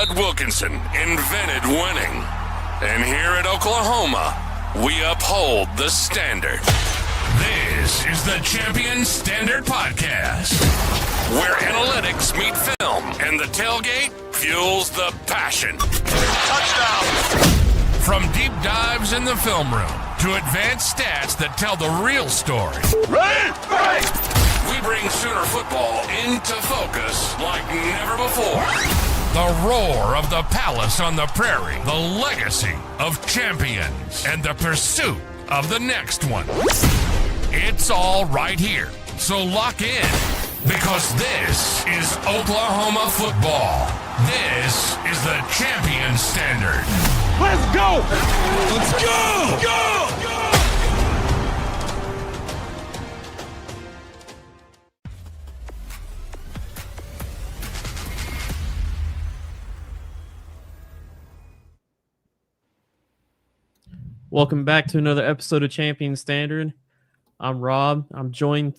Bud Wilkinson invented winning. And here at Oklahoma, we uphold the standard. This is the Champion Standard Podcast, where analytics meet film and the tailgate fuels the passion. Touchdown! From deep dives in the film room to advanced stats that tell the real story. Ready? We bring Sooner football into focus like never before. The roar of the palace on the prairie, the legacy of champions, and the pursuit of the next one. It's all right here, so lock in, because this is Oklahoma football. This is the Champion Standard. Let's go! Let's go! Go! Welcome back to another episode of Champion Standard. I'm Rob. I'm joined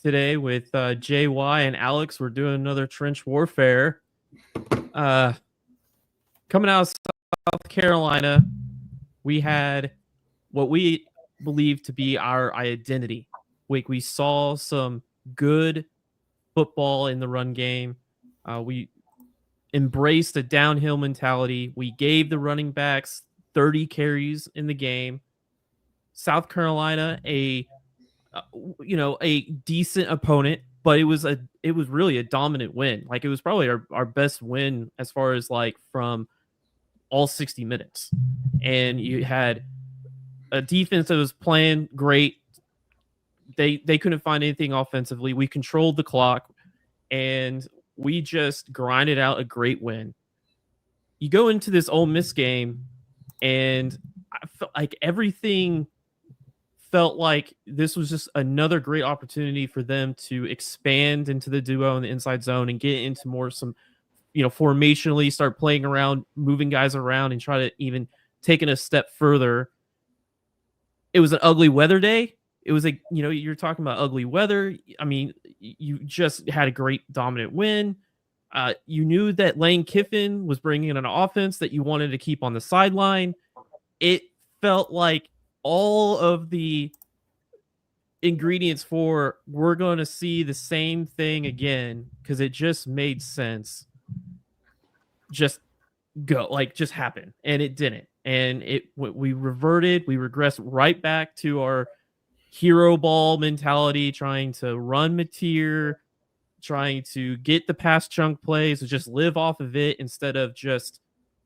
today with JY and Alex. We're doing another trench warfare. Coming out of South Carolina, we had what we believe to be our identity. We saw some good football in the run game. We embraced a downhill mentality. We gave the running backs 30 carries in the game. South Carolina, a decent opponent, but it was really a dominant win. Like, it was probably our best win as far as like from all 60 minutes. And you had a defense that was playing great. They couldn't find anything offensively. We controlled the clock, and we just grinded out a great win. You go into this Ole Miss game, and I felt like everything felt like this was just another great opportunity for them to expand into the duo in the inside zone and get into more formationally, start playing around, moving guys around, and try to even take it a step further. It was an ugly weather day. It was you're talking about ugly weather. I mean, you just had a great dominant win. You knew that Lane Kiffin was bringing in an offense that you wanted to keep on the sideline. It felt like all of the ingredients for we're going to see the same thing again, because it just made sense. Just happen, and it didn't. And we regressed right back to our hero ball mentality, trying to run Mateer, trying to get the pass chunk plays and just live off of it instead of just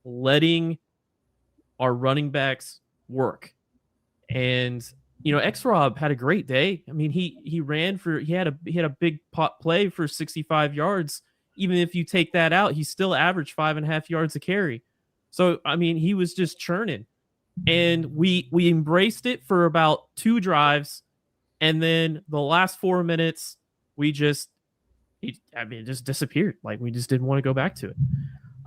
letting our running backs work. And X-Rob had a great day. I mean, he had a big pop play for 65 yards. Even if you take that out, he still averaged 5.5 yards a carry. So I mean, he was just churning, and we embraced it for about 2 drives, and then the last 4 minutes it just disappeared. Like, we just didn't want to go back to it.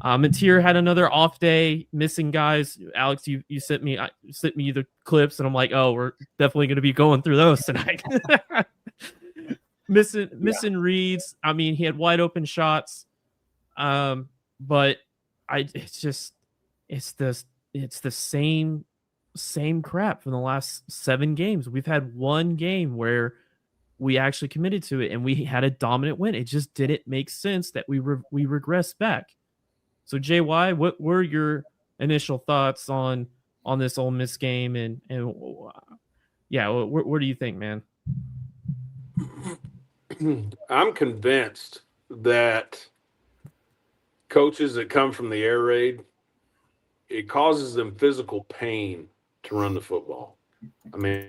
Mateer had another off day, missing guys. Alex, you sent me the clips, and I'm like, oh, we're definitely going to be going through those tonight. missing reads. I mean, he had wide open shots, but it's the same crap from the last 7 games. We've had one game where we actually committed to it, and we had a dominant win. It just didn't make sense that we regressed back. So JY, what were your initial thoughts on this Ole Miss game, and yeah, what do you think, man? I'm convinced that coaches that come from the air raid, it causes them physical pain to run the football. I mean,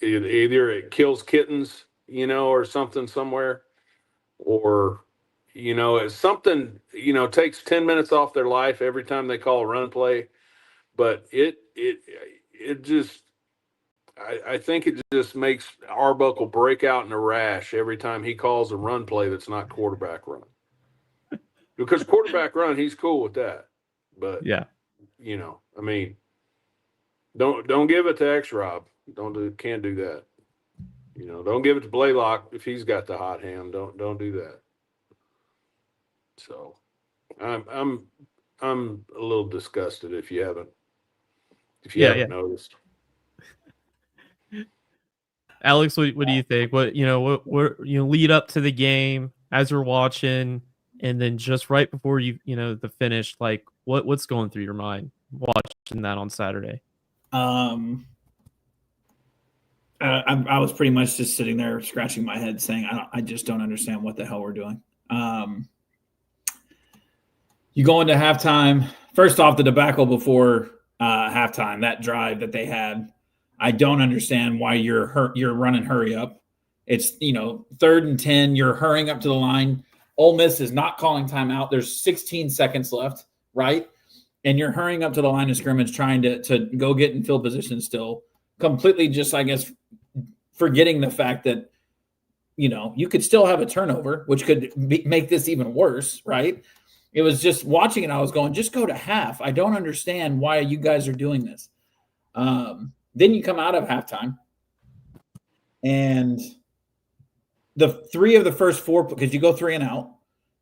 either it kills kittens, or something somewhere, or it's something, takes 10 minutes off their life every time they call a run play. But it just, I think it just makes Arbuckle break out in a rash every time he calls a run play that's not quarterback run. Because quarterback run, he's cool with that. But, yeah, I mean, don't give it to X-Rob. Can't do that. Don't give it to Blaylock if he's got the hot hand. Don't do that. So, I'm a little disgusted if you haven't Yeah. noticed. Alex, what do you think? What lead up to the game as you're watching, and then just right before the finish, like what's going through your mind watching that on Saturday? I was pretty much just sitting there scratching my head saying, I just don't understand what the hell we're doing. You go into halftime. First off, the debacle before halftime, that drive that they had, I don't understand why you're running hurry up. It's 3rd and 10. You're hurrying up to the line. Ole Miss is not calling timeout. There's 16 seconds left, right? And you're hurrying up to the line of scrimmage, trying to go get in field position still. Completely just, I guess, forgetting the fact that, you could still have a turnover, which could make this even worse, right? It was just watching it. I was going, just go to half. I don't understand why you guys are doing this. Then you come out of halftime, and the 3 of the first 4, because you go 3 and out,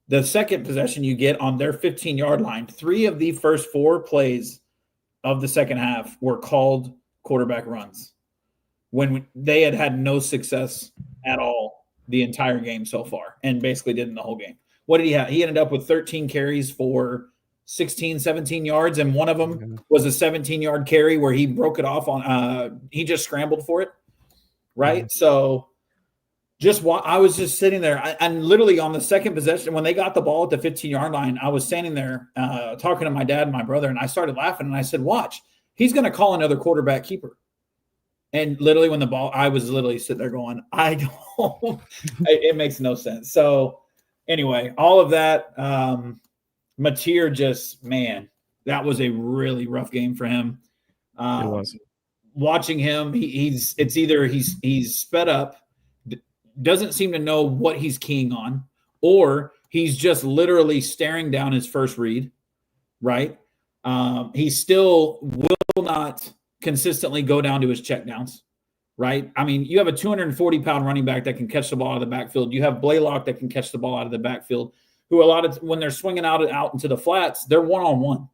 the second possession you get on their 15-yard line, 3 of the first 4 plays of the second half were called quarterback runs when they had no success at all the entire game so far, and basically didn't the whole game. What did he have? He ended up with 13 carries for 16, 17 yards, and one of them was a 17-yard carry where he broke it off on he just scrambled for it, right? So I was just sitting there, and literally on the second possession, when they got the ball at the 15-yard line, I was standing there talking to my dad and my brother, and I started laughing, and I said, watch, he's going to call another quarterback keeper. And literally when the ball, I was literally sitting there going, I don't, it makes no sense. So anyway, all of that, Mateer just, man, that was a really rough game for him. It was. Watching him, he's either he's sped up, doesn't seem to know what he's keying on, or he's just literally staring down his first read, right? He still will not consistently go down to his checkdowns, right? I mean, you have a 240-pound running back that can catch the ball out of the backfield. You have Blaylock that can catch the ball out of the backfield, who when they're swinging out into the flats, they're one-on-one.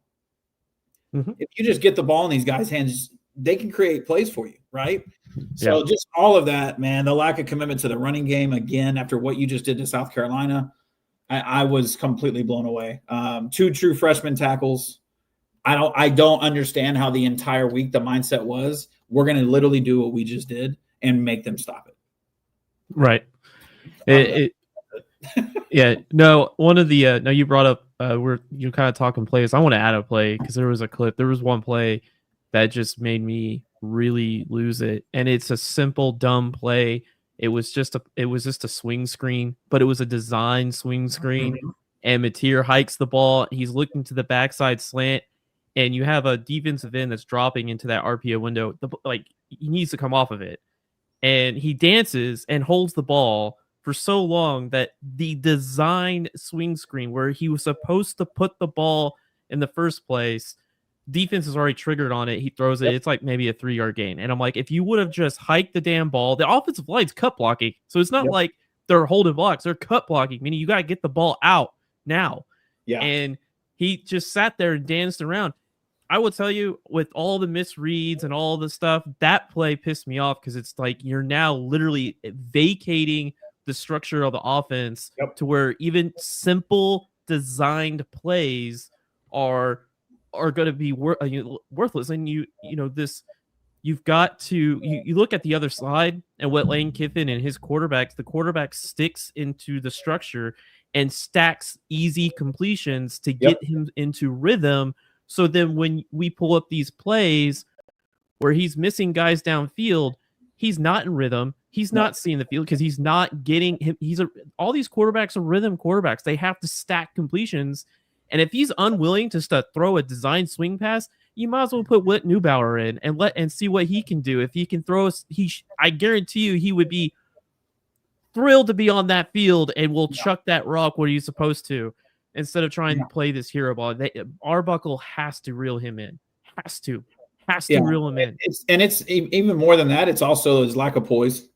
Mm-hmm. If you just get the ball in these guys' hands, they can create plays for you, right? So just all of that, man, the lack of commitment to the running game, again, after what you just did to South Carolina, I was completely blown away. 2 true freshman tackles. I don't understand how the entire week the mindset was, we're going to literally do what we just did and make them stop it. Right. Yeah. No, one of the no, you brought up you're kind of talking plays. I want to add a play because there was a clip. There was one play that just made me really lose it, and it's a simple dumb play. It was just a swing screen, but it was a design swing screen. Mm-hmm. And Mateer hikes the ball. He's looking to the backside slant. And you have a defensive end that's dropping into that RPO window. He needs to come off of it. And he dances and holds the ball for so long that the design swing screen where he was supposed to put the ball in the first place, defense is already triggered on it. He throws it. Yep. It's like maybe a 3-yard gain. And I'm like, if you would have just hiked the damn ball, the offensive line's cut blocking. So it's not like they're holding blocks. They're cut blocking, meaning you got to get the ball out now. Yeah. And he just sat there and danced around. I will tell you, with all the misreads and all the stuff, that play pissed me off because it's like you're now literally vacating the structure of the offense to where even simple designed plays are going to be worthless. And you've got to you look at the other side and what Lane Kiffin and his the quarterback sticks into the structure and stacks easy completions to get him into rhythm. So then when we pull up these plays where he's missing guys downfield, he's not in rhythm. He's not seeing the field because he's not getting him. All these quarterbacks are rhythm quarterbacks. They have to stack completions. And if he's unwilling to throw a design swing pass, you might as well put Whit Neubauer in and see what he can do. If he can throw I guarantee you he would be thrilled to be on that field and will chuck that rock where he's supposed to. Instead of trying to play this hero ball, Arbuckle has to reel him in. Has to reel him in. It's even more than that. It's also his lack of poise.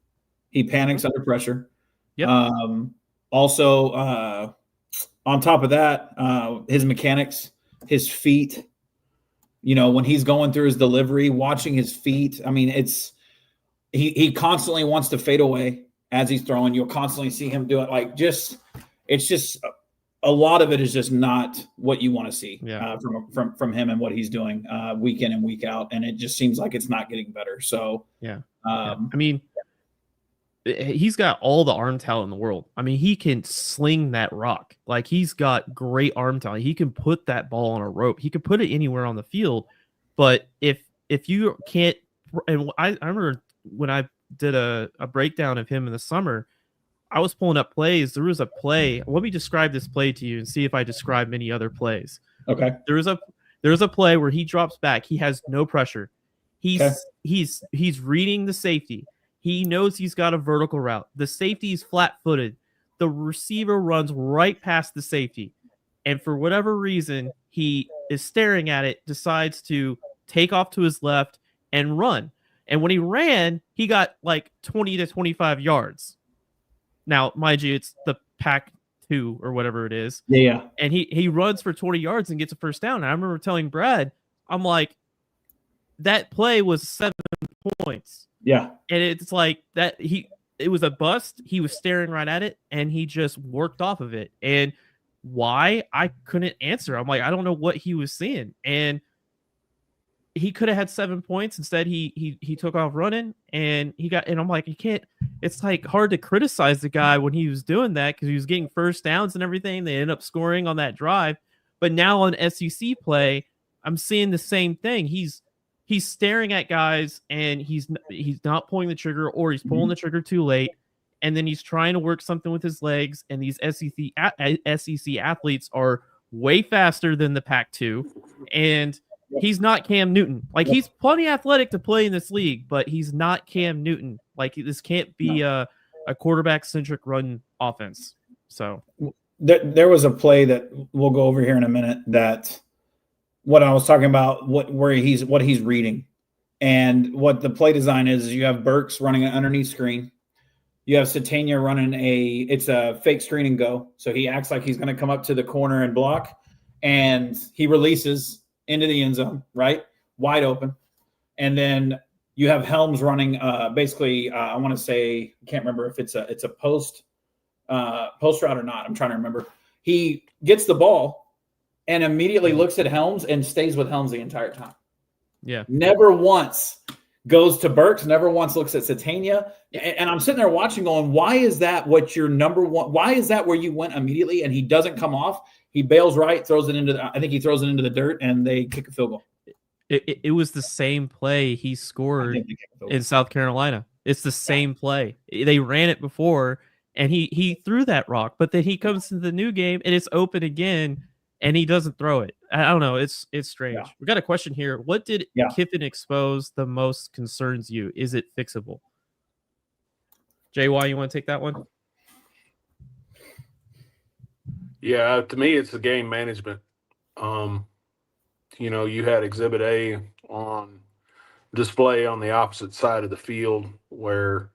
He panics under pressure. Yep. Also, On top of that, his mechanics, his feet, when he's going through his delivery, watching his feet. I mean, he constantly wants to fade away as he's throwing. You'll constantly see him do it. It's just a lot of it is just not what you want to see from him and what he's doing week in and week out. And it just seems like it's not getting better. So, I mean, he's got all the arm talent in the world. I mean, he can sling that rock. Like, he's got great arm talent. He can put that ball on a rope. He can put it anywhere on the field. But if you can't, and I remember when I did a breakdown of him in the summer, I was pulling up plays. There was a play. Let me describe this play to you and see if I describe many other plays. Okay. There was a play where he drops back. He has no pressure. He's reading the safety. He knows he's got a vertical route. The safety is flat-footed. The receiver runs right past the safety. And for whatever reason, he is staring at it, decides to take off to his left and run. And when he ran, he got like 20 to 25 yards. Now, mind you, it's the Pac-2 or whatever it is. Yeah. And he runs for 20 yards and gets a first down. And I remember telling Brad, I'm like, that play was 7 points. Yeah. And it's like that it was a bust. He was staring right at it and he just worked off of it. And why? I couldn't answer. I'm like, I don't know what he was seeing. And he could have had 7 points. Instead, he took off running and I'm like, you can't, it's like hard to criticize the guy when he was doing that because he was getting first downs and everything. They ended up scoring on that drive. But now on SEC play, I'm seeing the same thing. He's staring at guys and he's not pulling the trigger, or he's pulling the trigger too late. And then he's trying to work something with his legs. And these SEC athletes are way faster than the Pac-2. And he's not Cam Newton. Like, he's plenty athletic to play in this league, but he's not Cam Newton. Like, this can't be a quarterback-centric run offense. So there was a play that we'll go over here in a minute that what I was talking about, what he's reading. And what the play design is you have Burks running an underneath screen. You have Satania running it's a fake screen and go. So he acts like he's going to come up to the corner and block, and he releases into the end zone, right? Wide open. And then you have Helms running basically, I want to say, I can't remember if it's a post route or not. I'm trying to remember. He gets the ball and immediately looks at Helms and stays with Helms the entire time. Yeah. Never once goes to Burks, never once looks at Satania. And I'm sitting there watching going, why is that what your number one? Why is that where you went immediately and he doesn't come off? He bails right, throws it into the dirt, and they kick a field goal. It was the same play he scored in South Carolina. It's the same play. They ran it before, and he threw that rock, but then he comes to the new game, and it's open again, and he doesn't throw it. I don't know. It's strange. Yeah. We got a question here. What did Kiffin expose the most concerns you? Is it fixable? JY, you want to take that one? Yeah, to me, it's the game management. You had Exhibit A on display on the opposite side of the field where,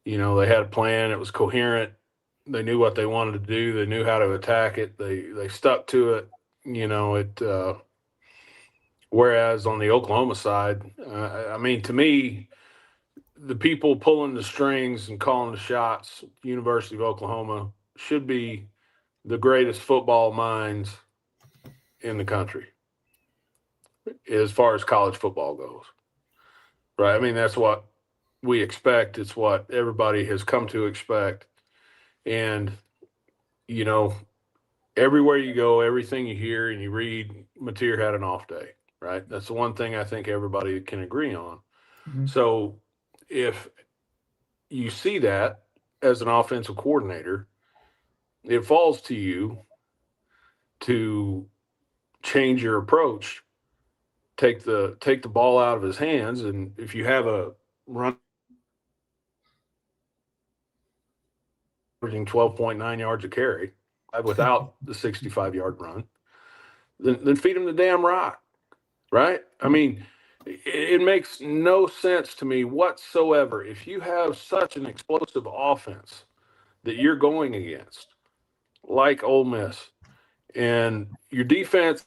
they had a plan. It was coherent. They knew what they wanted to do. They knew how to attack it. They stuck to it. Whereas on the Oklahoma side, to me, the people pulling the strings and calling the shots, University of Oklahoma, should be the greatest football minds in the country as far as college football goes, right? I mean, that's what we expect. It's what everybody has come to expect. And, everywhere you go, everything you hear and you read, Mateer had an off day, right? That's the one thing I think everybody can agree on. Mm-hmm. So if you see that as an offensive coordinator, it falls to you to change your approach, take the ball out of his hands, and if you have a run averaging 12.9 yards a carry without the 65-yard run, then feed him the damn rock, right? I mean, it makes no sense to me whatsoever. If you have such an explosive offense that you're going against, like Ole Miss, and your defense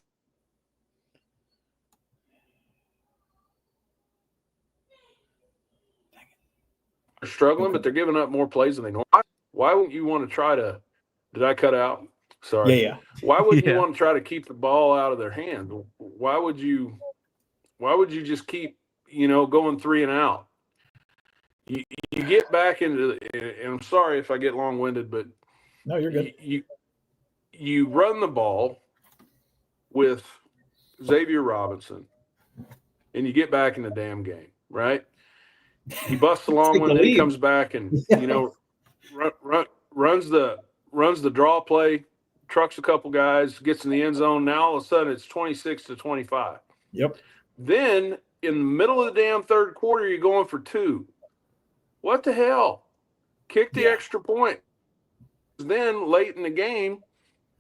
are struggling, but they're giving up more plays than they normally. Why wouldn't you want to try to? Did I cut out? Sorry. Yeah. Why wouldn't you Yeah. want to try to keep the ball out of their hand? Why would you just keep going 3 and out? You get back into, and I'm sorry if I get long winded, but No, you're good. You run the ball with Xavier Robinson, and you get back in the damn game, right? He busts a long one, then he comes back and runs the draw play, trucks a couple guys, gets in the end zone. Now all of a sudden it's 26-25. Yep. Then in the middle of the damn third quarter, you're going for 2. What the hell? Kick the extra point. Then late in the game,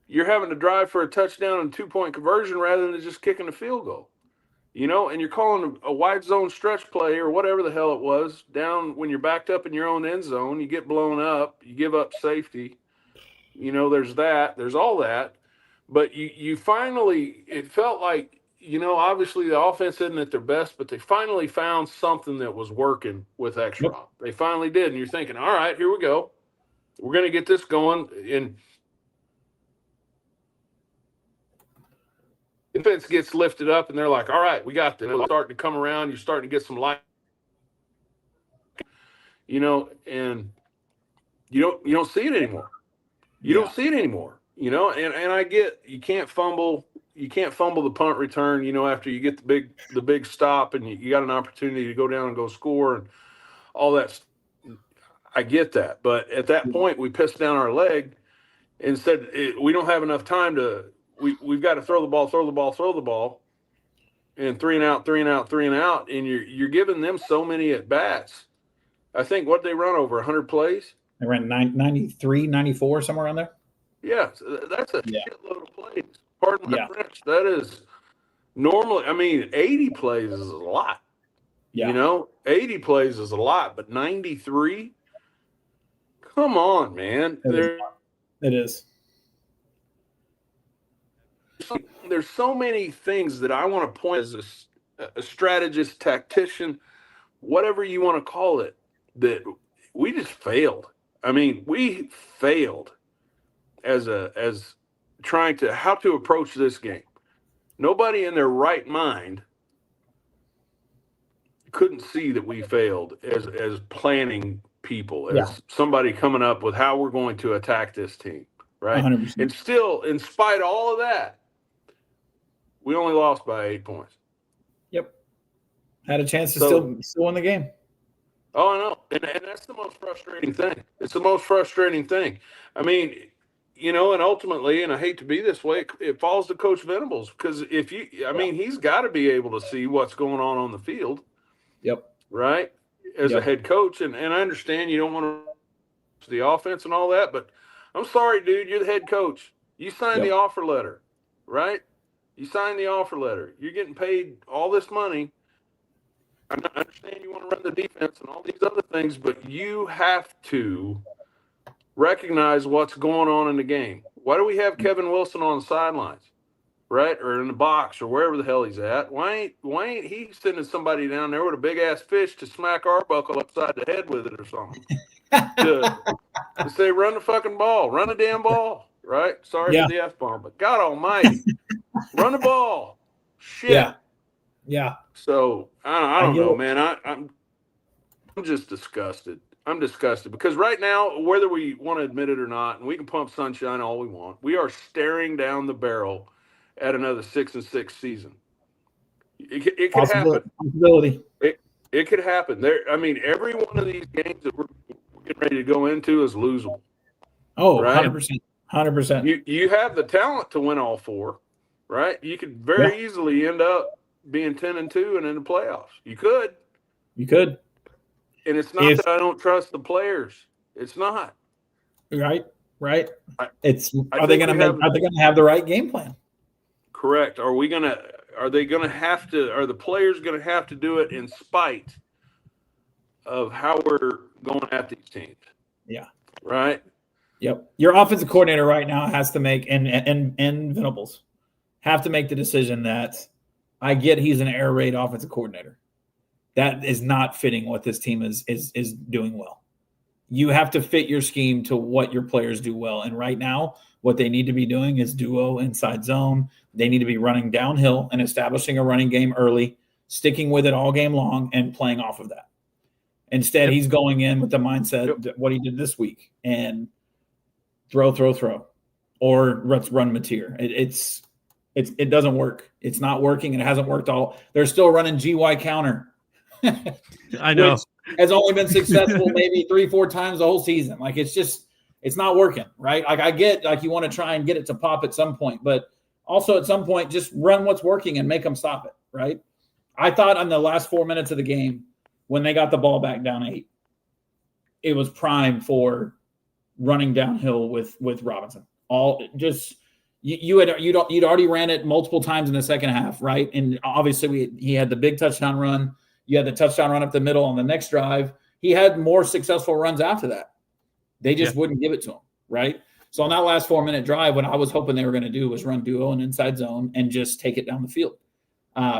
you're having to drive for a touchdown and 2-point conversion rather than just kicking a field goal. And you're calling a wide zone stretch play or whatever the hell it was down when you're backed up in your own end zone. You get blown up. You give up safety. There's that. There's all that. But you finally – it felt like, obviously the offense isn't at their best, but they finally found something that was working with extra. Yep. They finally did. And you're thinking, all right, here we go. We're going to get this going. And defense gets lifted up, and they're like, all right, we got this. It's starting to come around. You're starting to get some light, and you don't see it anymore. You don't see it anymore, and I get you can't fumble. You can't fumble the punt return, after you get the big stop and you got an opportunity to go down and go score and all that. I get that. But at that point, we pissed down our leg and said, we don't have enough time to – we've got to throw the ball, and 3 and out, and you're giving them so many at-bats. I think what they run over 100 plays? They ran 93, 94, somewhere around there. Yeah, that's a shitload of plays. Pardon my French. That is normally, 80 plays is a lot. Yeah. 80 plays is a lot, but 93? Come on, man. It is. There's so many things that I want to point as a strategist, tactician, whatever you want to call it, that we just failed. We failed as trying to how to approach this game. Nobody in their right mind couldn't see that we failed as planning people, as somebody coming up with how we're going to attack this team, right? 100%. And still, in spite of all of that, we only lost by 8 points. Yep. Had a chance to still win the game. Oh, I know. And that's the most frustrating thing. It's the most frustrating thing. And ultimately, and I hate to be this way, it falls to Coach Venables because he's got to be able to see what's going on the field. Yep. Right? As a head coach. And I understand you don't want to the offense and all that, but I'm sorry, dude, you're the head coach. You signed the offer letter, right? You signed the offer letter. You're getting paid all this money. I understand you want to run the defense and all these other things, but you have to recognize what's going on in the game. Why do we have Kevin Wilson on the sidelines, right, or in the box or wherever the hell he's at? Why ain't he sending somebody down there with a big ass fish to smack Arbuckle upside the head with it or something? to say run the fucking ball, run the damn ball, right? Sorry for the F-bomb, but God Almighty, run the ball. Shit. Yeah. So I don't know, man. I'm just disgusted. I'm disgusted because right now, whether we want to admit it or not, and we can pump sunshine all we want, we are staring down the barrel at another 6-6 season. It could happen. It could happen. Every one of these games that we're getting ready to go into is losable. Oh, right? 100%. You have the talent to win all 4, right? You could very easily end up being 10-2 and in the playoffs. You could. And it's not that I don't trust the players. It's not. Right. Are they going to have the right game plan? Correct. Are the players going to have to do it in spite of how we're going at these teams? Yeah. Right. Yep. Your offensive coordinator right now has to make and Venables have to make the decision that I get he's an air raid offensive coordinator. That is not fitting what this team is doing well. You have to fit your scheme to what your players do well. And right now, what they need to be doing is duo inside zone. They need to be running downhill and establishing a running game early, sticking with it all game long, and playing off of that. Instead, he's going in with the mindset that what he did this week and throw, or let's run Mateer. It doesn't work. It's not working, and it hasn't worked all. They're still running GY counter. I know. Which has only been successful maybe 3-4 times the whole season. Like it's not working, right? Like I get like you want to try and get it to pop at some point, but also at some point just run what's working and make them stop it, right? I thought on the last 4 minutes of the game when they got the ball back down 8, it was prime for running downhill with Robinson. All just you'd already ran it multiple times in the second half, right? And obviously he had the big touchdown run. You had the touchdown run up the middle on the next drive. He had more successful runs after that. They just wouldn't give it to him, right? So on that last 4-minute drive, what I was hoping they were going to do was run duo and inside zone and just take it down the field.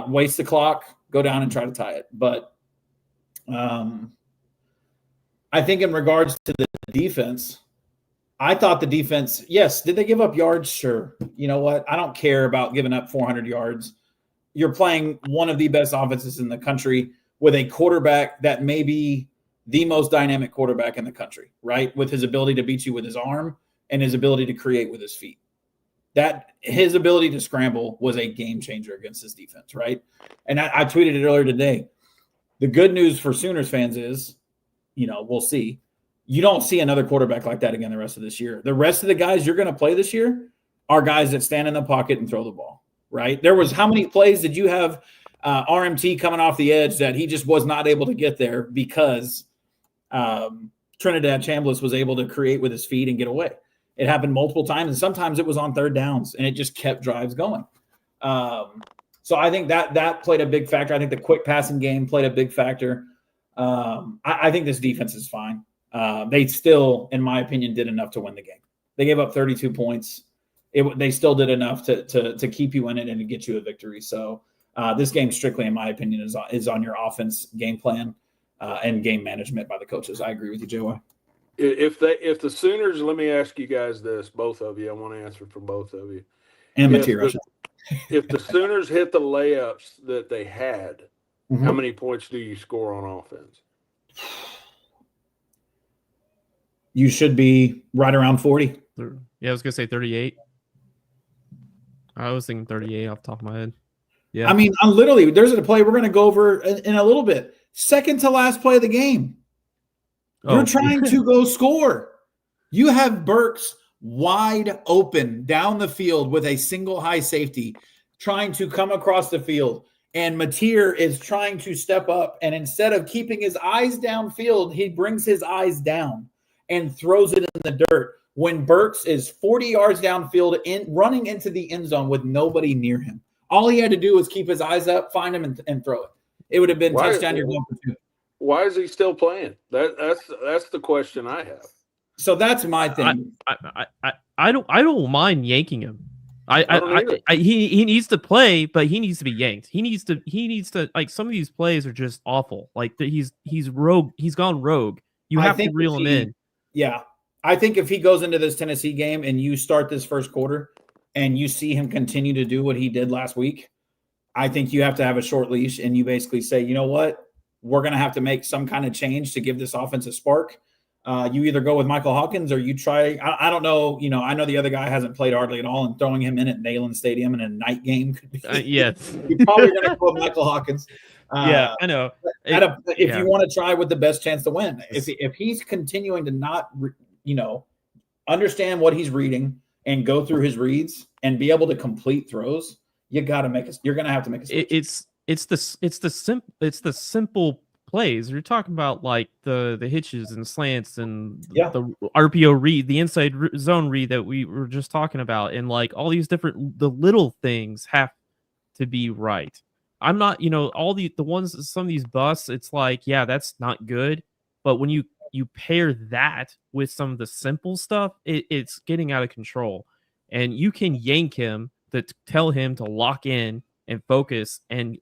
Waste the clock, go down and try to tie it. But I think in regards to the defense, I thought the defense, yes, did they give up yards? Sure. You know what? I don't care about giving up 400 yards. You're playing one of the best offenses in the country with a quarterback that may be the most dynamic quarterback in the country, right? With his ability to beat you with his arm and his ability to create with his feet. That his ability to scramble was a game changer against this defense, right? And I tweeted it earlier today. The good news for Sooners fans is, we'll see. You don't see another quarterback like that again the rest of this year. The rest of the guys you're going to play this year are guys that stand in the pocket and throw the ball. Right? There was how many plays did you have RMT coming off the edge that he just was not able to get there because Trinidad Chambliss was able to create with his feet and get away. It happened multiple times, and sometimes it was on third downs, and it just kept drives going. So I think that played a big factor. I think the quick passing game played a big factor. I think this defense is fine. They still, in my opinion, did enough to win the game. They gave up 32 points. They still did enough to keep you in it and to get you a victory. So this game, strictly in my opinion, is on your offense game plan and game management by the coaches. I agree with you, JY. If the Sooners, let me ask you guys this, both of you. I want to answer for both of you. And Mateer. If the Sooners hit the layups that they had, how many points do you score on offense? You should be right around 40. Yeah, I was gonna say 38. I was thinking 38 off the top of my head. Yeah. I mean, there's a play we're going to go over in a little bit. Second to last play of the game. You're trying to go score. You have Burks wide open down the field with a single high safety trying to come across the field. And Mateer is trying to step up. And instead of keeping his eyes downfield, he brings his eyes down and throws it in the dirt. When Burks is 40 yards downfield running into the end zone with nobody near him. All he had to do was keep his eyes up, find him, and throw it. It would have been touchdown. You're going for 2. Why is he still playing? That's the question I have. So that's my thing. I don't mind yanking him. He needs to play, but he needs to be yanked. He needs to like some of these plays are just awful. Like he's rogue. He's gone rogue. You have to reel him in. Yeah. I think if he goes into this Tennessee game and you start this first quarter and you see him continue to do what he did last week, I think you have to have a short leash and you basically say, you know what? We're going to have to make some kind of change to give this offense a spark. You either go with Michael Hawkins or you try. I don't know. I know the other guy hasn't played hardly at all, and throwing him in at Neyland Stadium in a night game could be. Yes. You're probably going to go with Michael Hawkins. Yeah, I know. If you want to try with the best chance to win, if he's continuing to not understand what he's reading and go through his reads and be able to complete throws, you're going to have to make a switch. It's the simple plays. You're talking about like the hitches and slants and the RPO read, the inside zone read that we were just talking about, and like all these different the little things have to be right. I'm not, all the ones, some of these busts, it's like, yeah, that's not good. But when you you pair that with some of the simple stuff, it's getting out of control. And you can yank him to tell him to lock in and focus and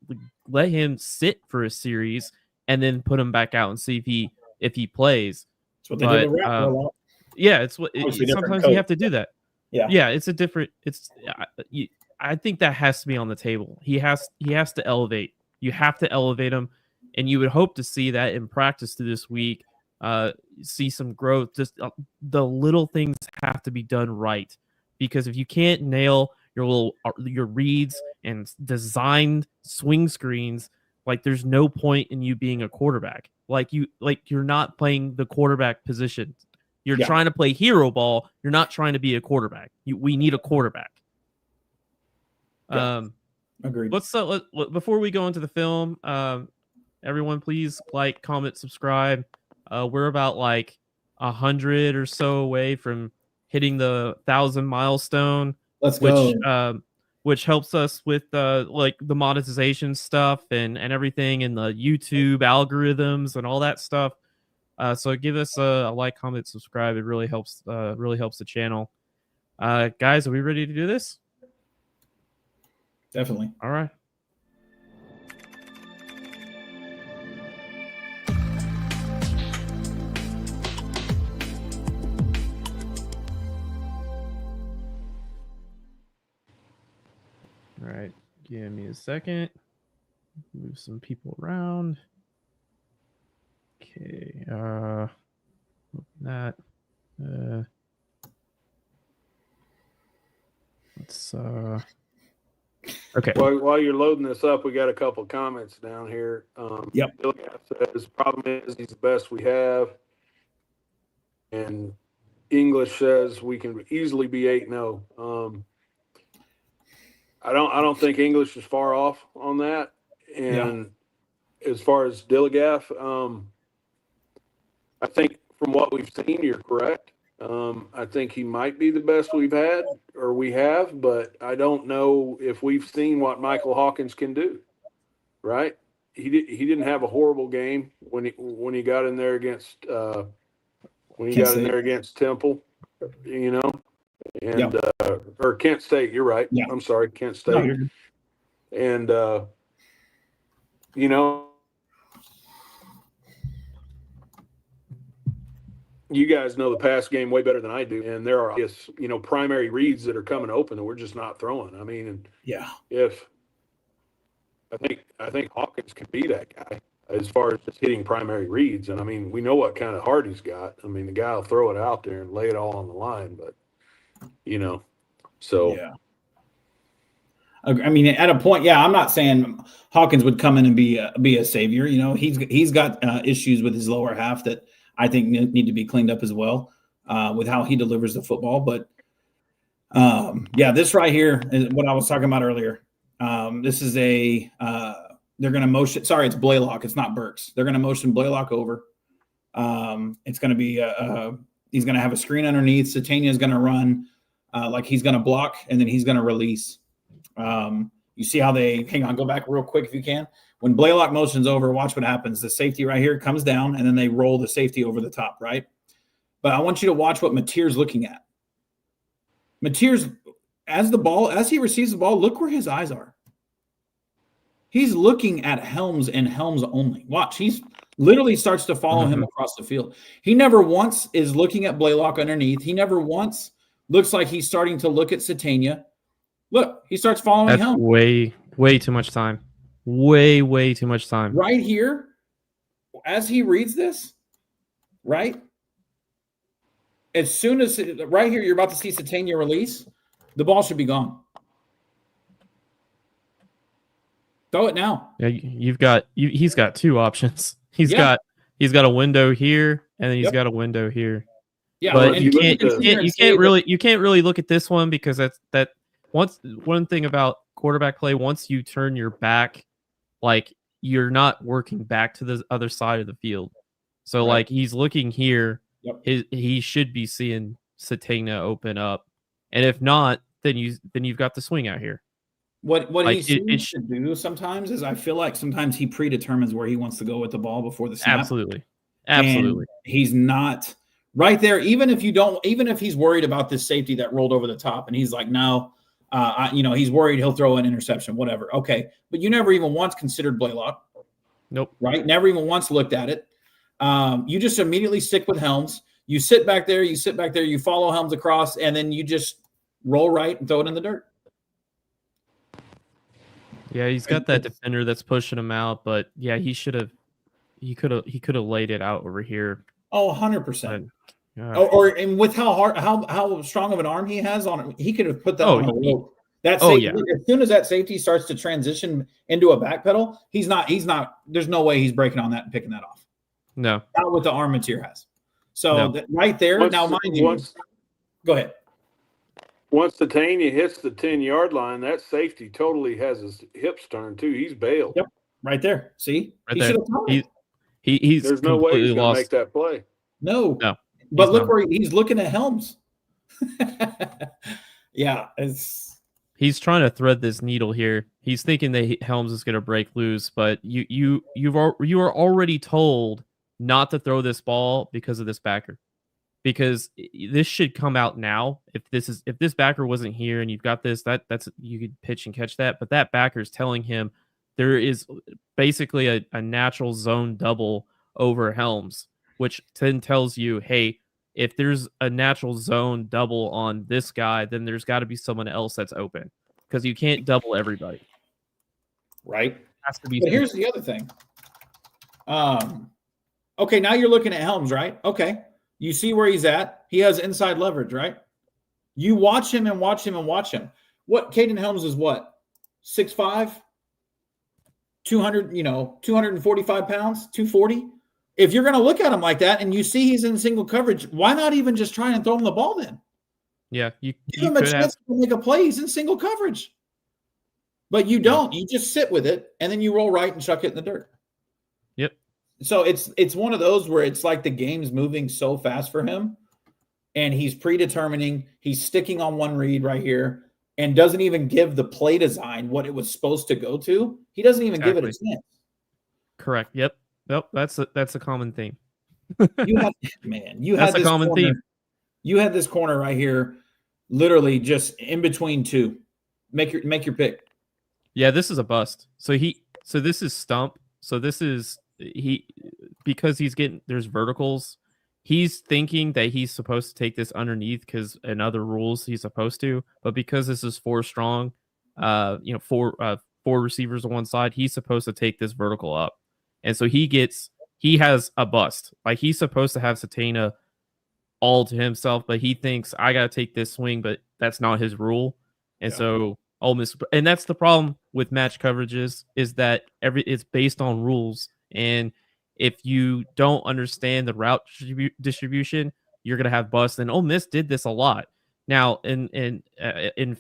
let him sit for a series and then put him back out and see if he plays. That's what they do with Rapp a lot. Yeah, it's Obviously different sometimes coach. you have to do that. Yeah. Yeah, it's a different. I think that has to be on the table. He has to elevate. You have to elevate him, and you would hope to see that in practice this week. See some growth. Just the little things have to be done right, because if you can't nail your reads and designed swing screens, like there's no point in you being a quarterback. You're not playing the quarterback position. You're trying to play hero ball. You're not trying to be a quarterback. We need a quarterback. Agreed. Before we go into the film, everyone please like, comment, subscribe. We're about like 100 or so away from hitting the 1,000 milestone. Let's go. Which helps us with like the monetization stuff and everything, and the YouTube algorithms and all that stuff. So give us a like, comment, subscribe. It really helps the channel. Guys, are we ready to do this? Definitely. All right. All right. Give me a second. Move some people around. Okay. That. Let's. Okay. While you're loading this up, we got a couple comments down here. Yep. Billy says, problem is he's the best we have. And English says we can easily be 8-0. I don't think English is far off on that. And as far as Dilligaff, I think from what we've seen, you're correct. I think he might be the best we have, but I don't know if we've seen what Michael Hawkins can do. Right? He didn't have a horrible game when he got in there against Temple, you know, and or Kent State. You're right. Yeah. I'm sorry, Kent State. No, you're good. And you know, you guys know the pass game way better than I do, and there are primary reads that are coming open that we're just not throwing. I mean, and if I think Hawkins could be that guy as far as just hitting primary reads, and I mean, we know what kind of heart he's got. I mean, the guy will throw it out there and lay it all on the line, but I mean, at a point, I'm not saying Hawkins would come in and be a savior. You know, he's got issues with his lower half that I think need to be cleaned up as well with how he delivers the football. But this right here is what I was talking about earlier. This is they're going to motion. Sorry, it's Blaylock. It's not Burks. They're going to motion Blaylock over. It's going to be he's going to have a screen underneath. Satania is going to run like he's going to block, and then he's going to release. You see how go back real quick if you can. When Blaylock motions over, watch what happens. The safety right here comes down, and then they roll the safety over the top, right? But I want you to watch what Mateer's looking at. Mateer's, as he receives the ball, look where his eyes are. He's looking at Helms and Helms only. Watch, he's literally starts to follow him across the field. He never once is looking at Blaylock underneath. He never once looks like he's starting to look at Satania. Look, he starts following Helms. Way too much time. Way too much time. Right here, as he reads this, right? As soon as right here, you're about to see Satania release, the ball should be gone. Throw it now. Yeah, he's got two options. He's got a window here, and then he's got a window here. Yeah, but you can't really look at this one because that one thing about quarterback play, once you turn your back, like you're not working back to the other side of the field. So like he's looking here, he should be seeing Satania open up, and if not, then you've got the swing out here. What he seems to do sometimes is I feel like sometimes he predetermines where he wants to go with the ball before the snap. Absolutely. Absolutely. And he's not right there. Even if he's worried about this safety that rolled over the top, and he's like, no, he's worried he'll throw an interception, whatever. Okay, but you never even once considered Blaylock. Nope. Right? Never even once looked at it. You just immediately stick with Helms. You sit back there, you follow Helms across, and then you just roll right and throw it in the dirt. Yeah, he's got that defender that's pushing him out, but yeah, he could have laid it out over here. Oh, 100%. And with how strong of an arm he has on it, he could have put that on a rope. As soon as that safety starts to transition into a back pedal, he's not, there's no way he's breaking on that and picking that off. No. Not what the arm Mateer has. So right there, go ahead. Once Titania hits the 10-yard line, that safety totally has his hips turned too. He's bailed. Yep, right there. See, right there. He's there's no way he's going to make that play. No. But look where he's looking at Helms. Yeah, he's trying to thread this needle here. He's thinking that Helms is going to break loose, but you are already told not to throw this ball because of this backer. Because this should come out now. If this backer wasn't here and you've got this, that's you could pitch and catch that. But that backer is telling him there is basically a natural zone double over Helms, which then tells you, hey, if there's a natural zone double on this guy, then there's got to be someone else that's open because you can't double everybody. Right. It has to be. But here's the other thing. Okay, now you're looking at Helms, right? Okay. You see where he's at. He has inside leverage, right? You watch him and watch him and watch him. What Caden Helms is what? 6'5", 245 pounds, 240. If you're going to look at him like that and you see he's in single coverage, why not even just try and throw him the ball then? Yeah, give him a chance to make a play. He's in single coverage. But you don't. You just sit with it, and then you roll right and chuck it in the dirt. Yep. So it's one of those where it's like the game's moving so fast for him, and he's predetermining. He's sticking on one read right here and doesn't even give the play design what it was supposed to go to. He doesn't even give it a chance. Correct. Yep. Nope. That's a common theme. You had this corner right here, literally just in between two. Make your pick. Yeah, this is a bust. So this is stump. So this is because there's verticals. He's thinking that he's supposed to take this underneath because in other rules he's supposed to, but because this is 4 strong, four receivers on one side, he's supposed to take this vertical up. And so he has a bust. Like he's supposed to have Satana all to himself, but he thinks I got to take this swing, but that's not his rule. And so Ole Miss, and that's the problem with match coverages is that it's based on rules. And if you don't understand the route distribution, you're going to have busts. And Ole Miss did this a lot. Now in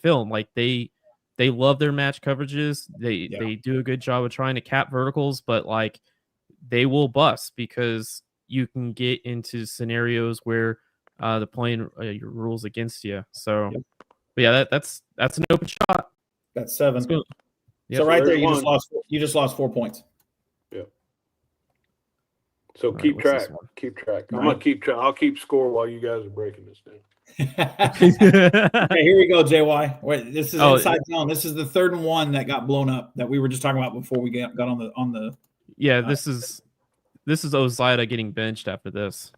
film, like they love their match coverages. They do a good job of trying to cap verticals, but like they will bust because you can get into scenarios where they're playing your rules against you. So, but yeah, that's an open shot. That's 7. Yep. So right there, you just lost 4 points. Yeah. So keep track. Keep track. I'm gonna keep track. I'll keep score while you guys are breaking this down. Okay, here we go, JY. Wait, this is inside zone. This is the 3rd and 1 that got blown up that we were just talking about before we got on the. Yeah, this is Ozida getting benched after this.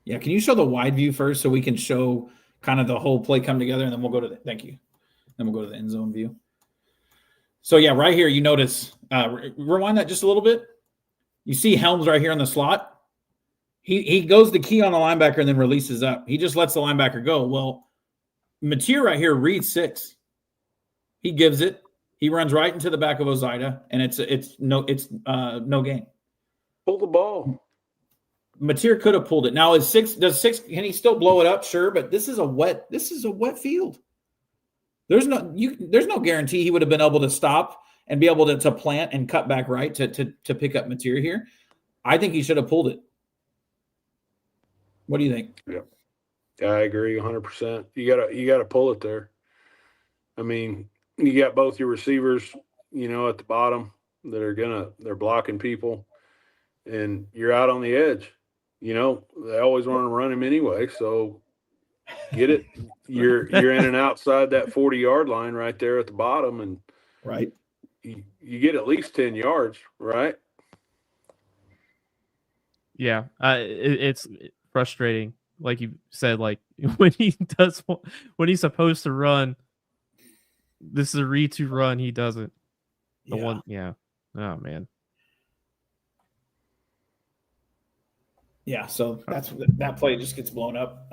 Yeah, can you show the wide view first so we can show kind of the whole play come together, and then we'll go to thank you. Then we'll go to the end zone view. So yeah, right here you notice. Rewind that just a little bit. You see Helms right here in the slot. He goes the key on the linebacker and then releases up. He just lets the linebacker go. Well, Mateer right here reads 6. He gives it. He runs right into the back of Ozida, and it's no gain. Pull the ball. Mateer could have pulled it. Now does 6 can he still blow it up? Sure, but this is a wet field. There's no guarantee he would have been able to stop and be able to plant and cut back right to pick up Mateer here. I think he should have pulled it. What do you think? Yeah, I agree 100%. You gotta pull it there. I mean, You got both your receivers, at the bottom they're blocking people, and you're out on the edge. They always want to run him anyway, so get it. You're in and outside that 40-yard line right there at the bottom, and Right. you get at least 10 yards, right? Yeah, it's frustrating. Like you said, like when he's supposed to run, this is a read to run. He doesn't. Yeah. Oh man. Yeah, so that play just gets blown up.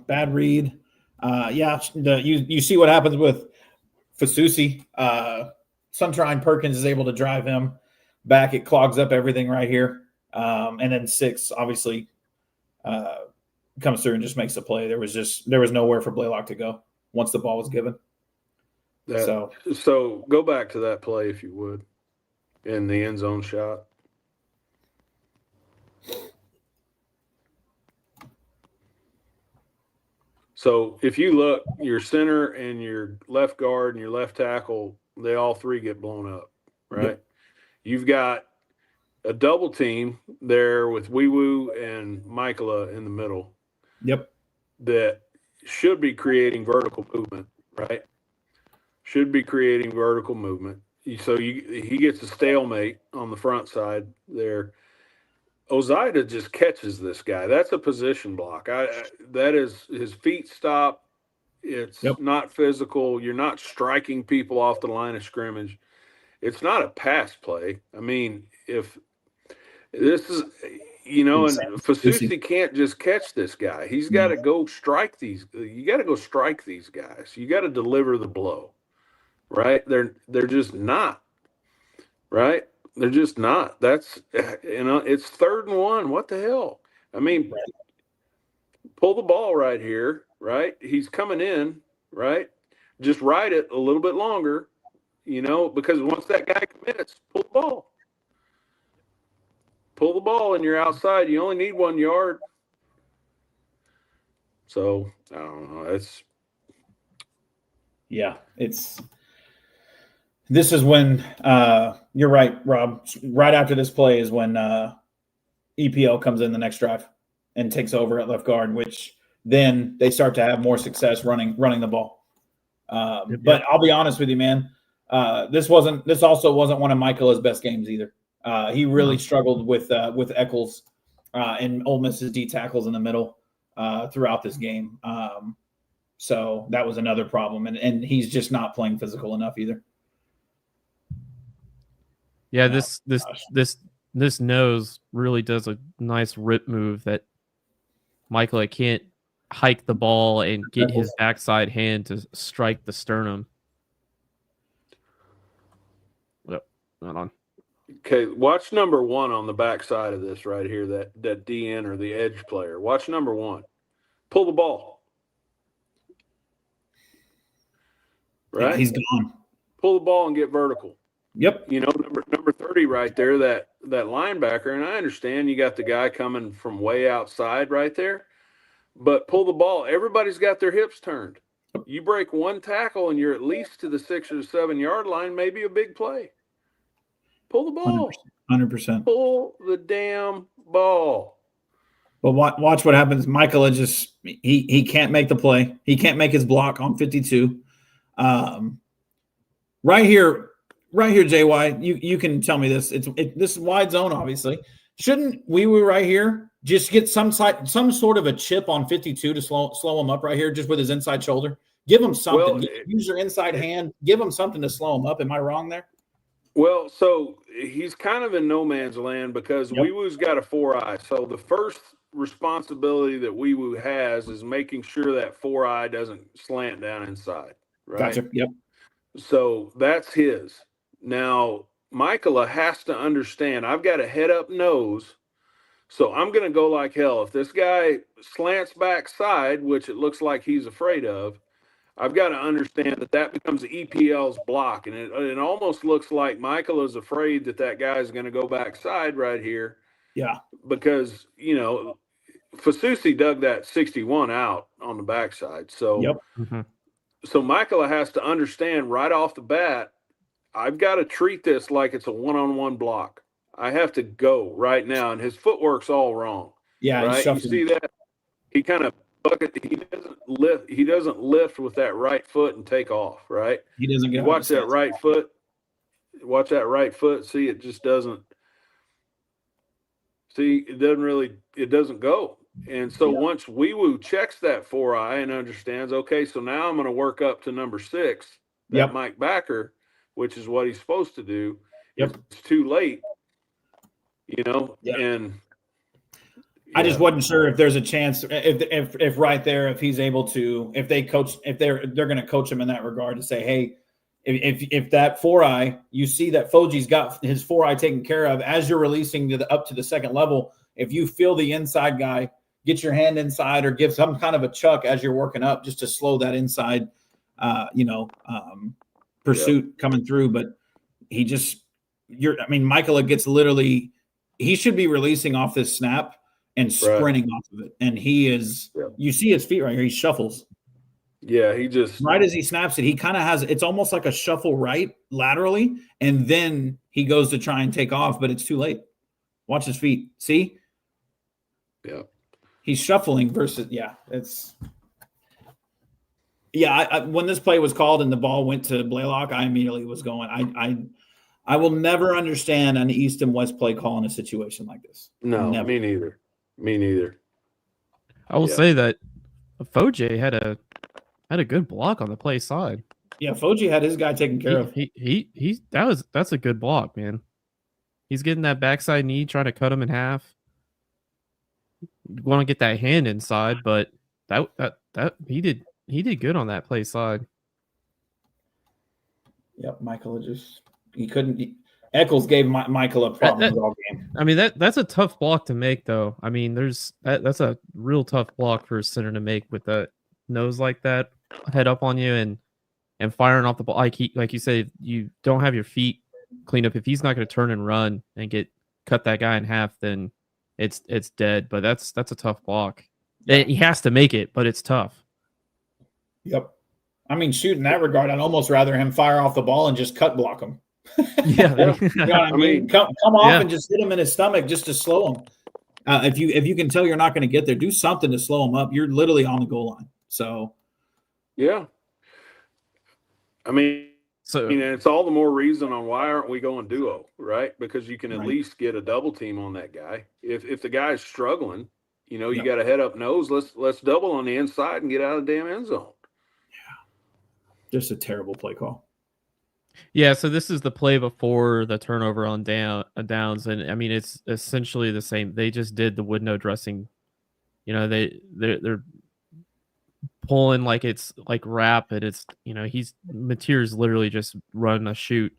Bad read. You see what happens with Fasusi. Sunshine Perkins is able to drive him back. It clogs up everything right here. And then 6 obviously comes through and just makes the play. There was nowhere for Blaylock to go once the ball was given. So go back to that play if you would, in the end zone shot. So if you look, your center and your left guard and your left tackle, they all three get blown up, right? Yep. You've got a double team there with Wee Woo and Michaela in the middle. Yep. That should be creating vertical movement, right? Should be creating vertical movement. So he gets a stalemate on the front side there. Ozida just catches this guy. That's a position block. That is his feet stop. It's not physical. You're not striking people off the line of scrimmage. It's not a pass play. I mean, if this is, and Fasusi can't just catch this guy. He's got to go strike these. You got to go strike these guys. You got to deliver the blow, right? They're just not, right? They're just not. That's, it's 3rd and 1. What the hell? I mean, pull the ball right here, right? He's coming in, right? Just ride it a little bit longer, because once that guy commits, pull the ball. Pull the ball and you're outside. You only need 1 yard. So, I don't know. This is when you're right, Rob. Right after this play is when EPL comes in the next drive and takes over at left guard, which then they start to have more success running the ball. But I'll be honest with you, man. This also wasn't one of Michaela's best games either. He really struggled with Eccles and Ole Miss's D tackles in the middle throughout this game. So that was another problem, and he's just not playing physical enough either. Yeah, this nose really does a nice rip move that Michael can't hike the ball and get his backside hand to strike the sternum. Yep, not on. Okay, watch number 1 on the backside of this right here, that DN or the edge player. Watch number 1. Pull the ball. Right? Yeah, he's gone. Pull the ball and get vertical. Yep. Number 30 right there, that linebacker, and I understand you got the guy coming from way outside right there, but pull the ball. Everybody's got their hips turned. You break 1 tackle and you're at least to the 6 or 7 yard line, maybe a big play. Pull the ball. 100%. Pull the damn ball. But watch what happens. Michael just he can't make the play. He can't make his block on 52. Right here, JY, you can tell me this. This is wide zone, obviously. Shouldn't we right here just get some sort of a chip on 52 to slow him up right here, just with his inside shoulder? Give him something. Use your inside hand. Give him something to slow him up. Am I wrong there? Well, so he's kind of in no man's land because Wee Woo's got a 4-eye. So the first responsibility that Wee Woo has is making sure that 4-eye doesn't slant down inside. Right? Gotcha. Yep. So that's his. Now, Michaela has to understand I've got a head up nose, so I'm going to go like hell. If this guy slants backside, which it looks like he's afraid of, I've got to understand that becomes EPL's block. And it almost looks like Michaela's afraid that guy's going to go backside right here. Yeah. Because, Fasusi dug that 61 out on the backside. So, Michael has to understand right off the bat, I've got to treat this like it's a one-on-one block. I have to go right now, and his footwork's all wrong. Yeah, he's right. You shuffling. see that? He kind of bucket. He doesn't lift. He doesn't lift with that right foot and take off. Right. He doesn't get. You watch that right foot. Watch that right foot. See, it just doesn't. See, it doesn't really. It doesn't go. And so once Wee Woo checks that 4-eye and understands, okay, so now I'm going to work up to number 6, that Mike Backer, which is what he's supposed to do. Yep. It's too late, and I just wasn't sure if there's a chance if right there, if he's able to, if they coach, if they're going to coach him in that regard to say, hey, if that 4-eye, you see that Foji's got his 4-eye taken care of as you're releasing up to the second level. If you feel the inside guy, get your hand inside or give some kind of a chuck as you're working up just to slow that inside, pursuit coming through. But Michael gets literally, he should be releasing off this snap and sprinting off of it. And he is, you see his feet right here. He shuffles. Yeah, he just. Right as he snaps it, he kind of has, it's almost like a shuffle right laterally. And then he goes to try and take off, but it's too late. Watch his feet. See? Yeah. He's shuffling versus, when this play was called and the ball went to Blaylock, I immediately was going, I will never understand an East and West play call in a situation like this. No, never. Me neither. I will say that Foje had a good block on the play side. Yeah, Foje had his guy taken care of. That's a good block, man. He's getting that backside knee, trying to cut him in half. You want to get that hand inside, but that he did good on that play side. Yep, Michael he couldn't. Eccles gave Michael a problem all game. I mean that's a tough block to make, though. I mean, that's a real tough block for a center to make with a nose like that, head up on you, and firing off the ball. Like you said, you don't have your feet cleaned up. If he's not going to turn and run and cut that guy in half, then it's dead. But that's a tough block. He has to make it, but it's tough. Yep. I mean, shoot, in that regard, I'd almost rather him fire off the ball and just cut block him. Yeah. You know what I mean? Come off and just hit him in his stomach just to slow him. If you can tell you're not going to get there, do something to slow him up. You're literally on the goal line. So, yeah. I mean, it's all the more reason on why aren't we going duo, right? Because you can at least get a double team on that guy. If the guy's struggling, you got a head up nose. Let's double on the inside and get out of the damn end zone. Yeah, just a terrible play call. Yeah, so this is the play before the turnover on downs, and I mean it's essentially the same. They just did the window dressing. They're pulling like it's like rapid. It's Mateer's literally just run a shoot,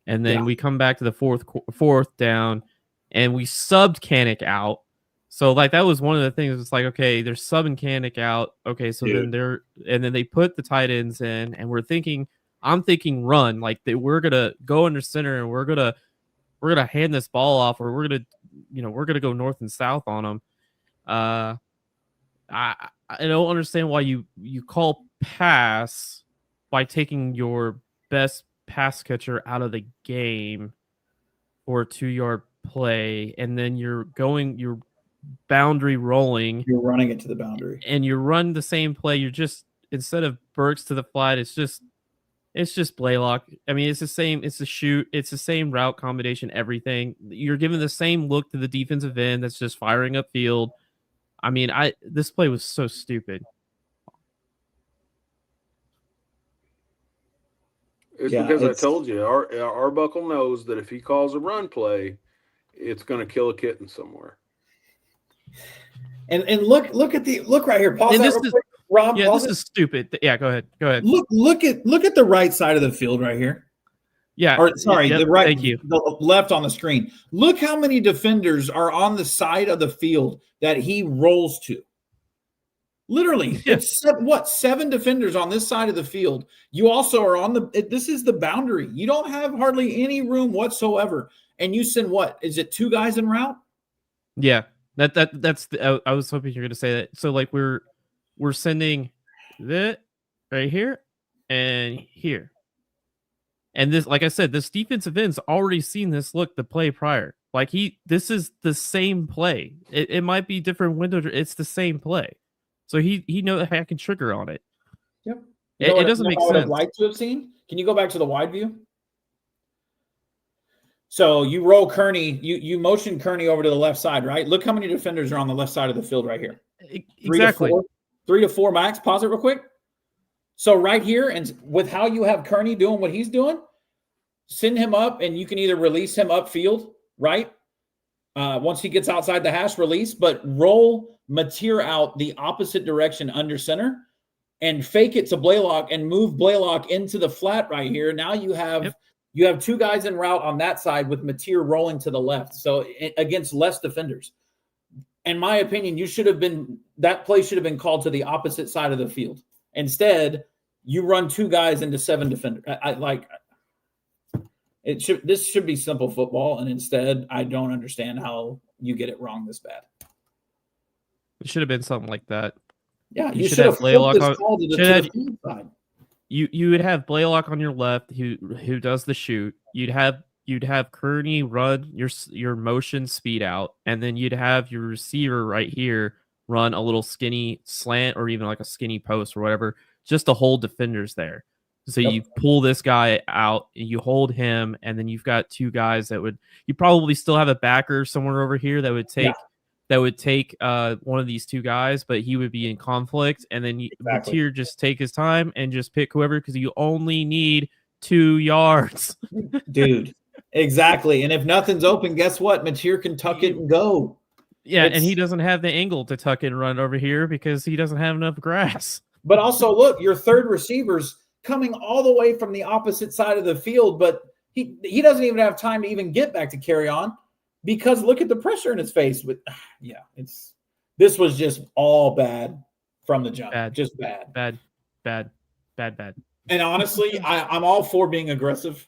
and then we come back to the fourth down, and we subbed Kanik out. So like that was one of the things. It's like, okay, they're subbing Kanik out. Okay, so then they put the tight ends in, and I'm thinking run, like we're gonna go under center and we're gonna hand this ball off, or we're gonna go north and south on them. I don't understand why you call pass by taking your best pass catcher out of the game for a 2-yard play, and then you're boundary rolling. You're running it to the boundary, and you run the same play. You're just, instead of Burks to the flat, it's just Blaylock. I mean, it's the same. It's a shoot. It's the same route combination. Everything. You're giving the same look to the defensive end that's just firing up field. I mean, this play was so stupid. It's because I told you, Arbuckle knows that if he calls a run play, it's going to kill a kitten somewhere. And look right here. Pause that real quick. Rob, yeah, this is stupid. Yeah, go ahead. Look at the right side of the field right here. Yeah. Or sorry, the right. Thank you. The left on the screen. Look how many defenders are on the side of the field that he rolls to. Literally, it's 7 defenders on this side of the field. You also are this is the boundary. You don't have hardly any room whatsoever. And you send is it 2 guys en route? Yeah. That's I was hoping you were going to say that. So like we're sending that right here, and here. And this, like I said, this defensive end's already seen this look the play prior. Like this is the same play. It might be different window. It's the same play. So he knows how I can trigger on it. Yep. It doesn't make sense. I'd like to have seen. Can you go back to the wide view? So you roll Kearney, you motion Kearney over to the left side, right? Look how many defenders are on the left side of the field right here. Exactly. 3 to 4 max. Pause it real quick. So right here, and with how you have Kearney doing what he's doing, send him up, and you can either release him upfield, right? Once he gets outside the hash, release, but roll Mateer out the opposite direction under center and fake it to Blaylock and move Blaylock into the flat right here. Now you have you have 2 guys en route on that side with Mateer rolling to the left. So against less defenders. In my opinion, that play should have been called to the opposite side of the field. Instead, you run 2 guys into 7 defenders. This should be simple football, and instead, I don't understand how you get it wrong this bad. It should have been something like that. Yeah, you should have Blaylock flipped this call to the field side. You would have Blaylock on your left who does the shoot. You'd have Kearney run your motion speed out, and then you'd have your receiver right here run a little skinny slant or even like a skinny post or whatever, just to hold defenders there. So you pull this guy out, you hold him, and then you've got 2 guys you probably still have a backer somewhere over here that would take one of these 2 guys, but he would be in conflict, and then Mateer just take his time and just pick whoever, because you only need 2 yards. Dude, exactly. And if nothing's open, guess what? Mateer can tuck it and go. Yeah, and he doesn't have the angle to tuck it and run over here because he doesn't have enough grass. But also, look, your third receiver's coming all the way from the opposite side of the field, but he doesn't even have time to even get back to carry on because look at the pressure in his face. This was just all bad from the jump. Just bad. Bad. And honestly, I'm all for being aggressive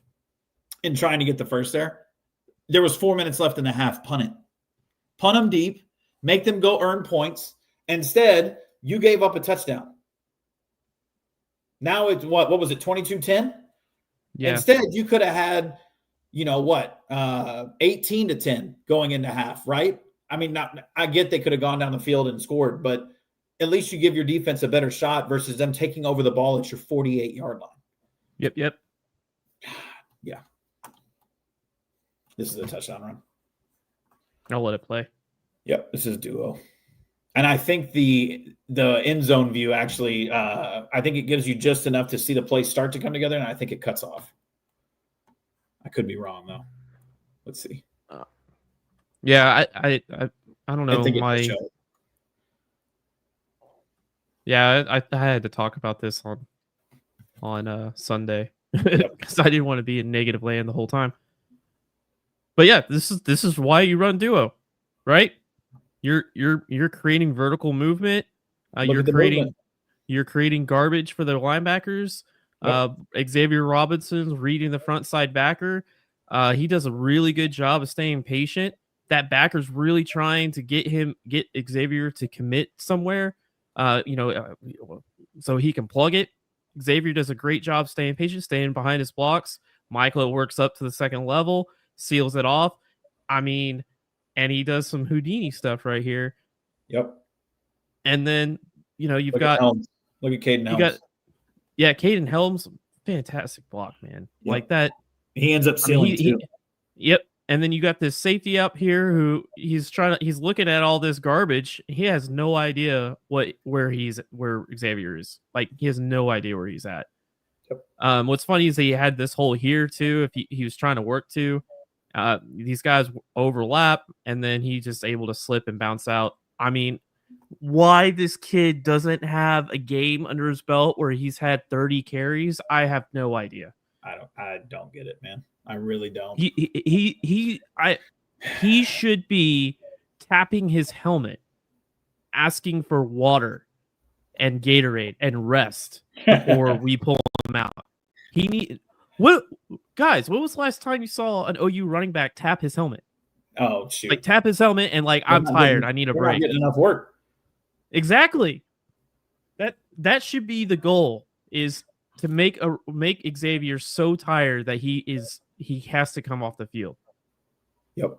and trying to get the first there. There was 4 minutes left in the half. Punt it. Punt them deep. Make them go earn points. Instead, you gave up a touchdown. Now it's what was it, 22-10? Yeah. Instead, you could have had, 18-10 going into half, right? I mean, I get they could have gone down the field and scored, but at least you give your defense a better shot versus them taking over the ball at your 48-yard line. Yep. Yeah. This is a touchdown run. I'll let it play. Yep, this is duo. And I think the end zone view actually, I think it gives you just enough to see the play start to come together, and I think it cuts off. I could be wrong though. Let's see. Yeah, I don't know. I had to talk about this on Sunday because I didn't want to be in negative land the whole time. But yeah, this is why you run duo, right? You're creating vertical movement. You're creating garbage for the linebackers. Yep. Xavier Robinson's reading the front side backer. He does a really good job of staying patient. That backer's really trying to get Xavier to commit somewhere, so he can plug it. Xavier does a great job staying patient, staying behind his blocks. Michael works up to the second level, seals it off. I mean, and he does some Houdini stuff right here. Yep. And then, you've got Helms. Look at Caden Helms. Caden Helms, fantastic block, man. Yep. Like that. He ends up sealing too. Yep. And then you got this safety up here who he's looking at all this garbage. He has no idea where Xavier is. Like, he has no idea where he's at. Yep. What's funny is that he had this hole here too. If he was trying to work to, these guys overlap, and then he just able to slip and bounce out. I mean, why this kid doesn't have a game under his belt where he's had 30 carries, I have no idea. I don't get it, man. I really don't. He should be tapping his helmet, asking for water and Gatorade and rest before we pull him out. What was the last time you saw an OU running back tap his helmet? Oh, shoot. Like, tap his helmet and I'm tired. I need a break. Not getting enough work. Exactly. That should be the goal, is to make Xavier so tired that he has to come off the field. Yep.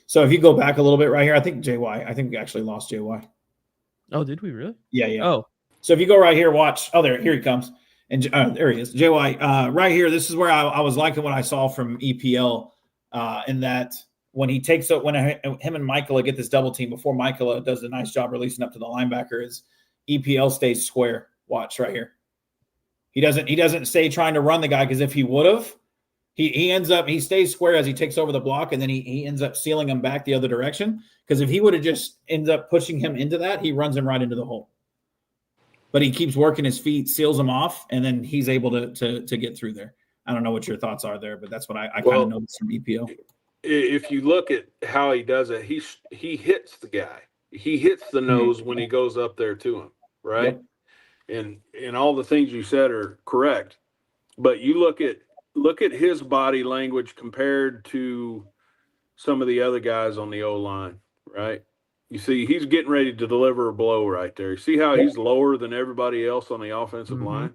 So if you go back a little bit right here, I think we actually lost JY. Oh, did we really? Yeah. Oh, so if you go right here, watch. Oh, here he comes. And there he is. JY, right here, this is where I was liking what I saw from EPL in that when he takes up, when him and Michaela get this double team before Michaela does a nice job releasing up to the linebacker, is EPL stays square. Watch right here. He doesn't stay trying to run the guy, because if he would have, he stays square as he takes over the block, and then he ends up sealing him back the other direction. Because if he would have just ends up pushing him into that, he runs him right into the hole. But he keeps working his feet, seals him off, and then he's able to get through there. I don't know what your thoughts are there, but that's what I kind of noticed from EPO. If you look at how he does it, he hits the guy. He hits the nose when he goes up there to him, right? Yep. And all the things you said are correct. But you look at his body language compared to some of the other guys on the O-line, right? You see, he's getting ready to deliver a blow right there. You see how he's lower than everybody else on the offensive line?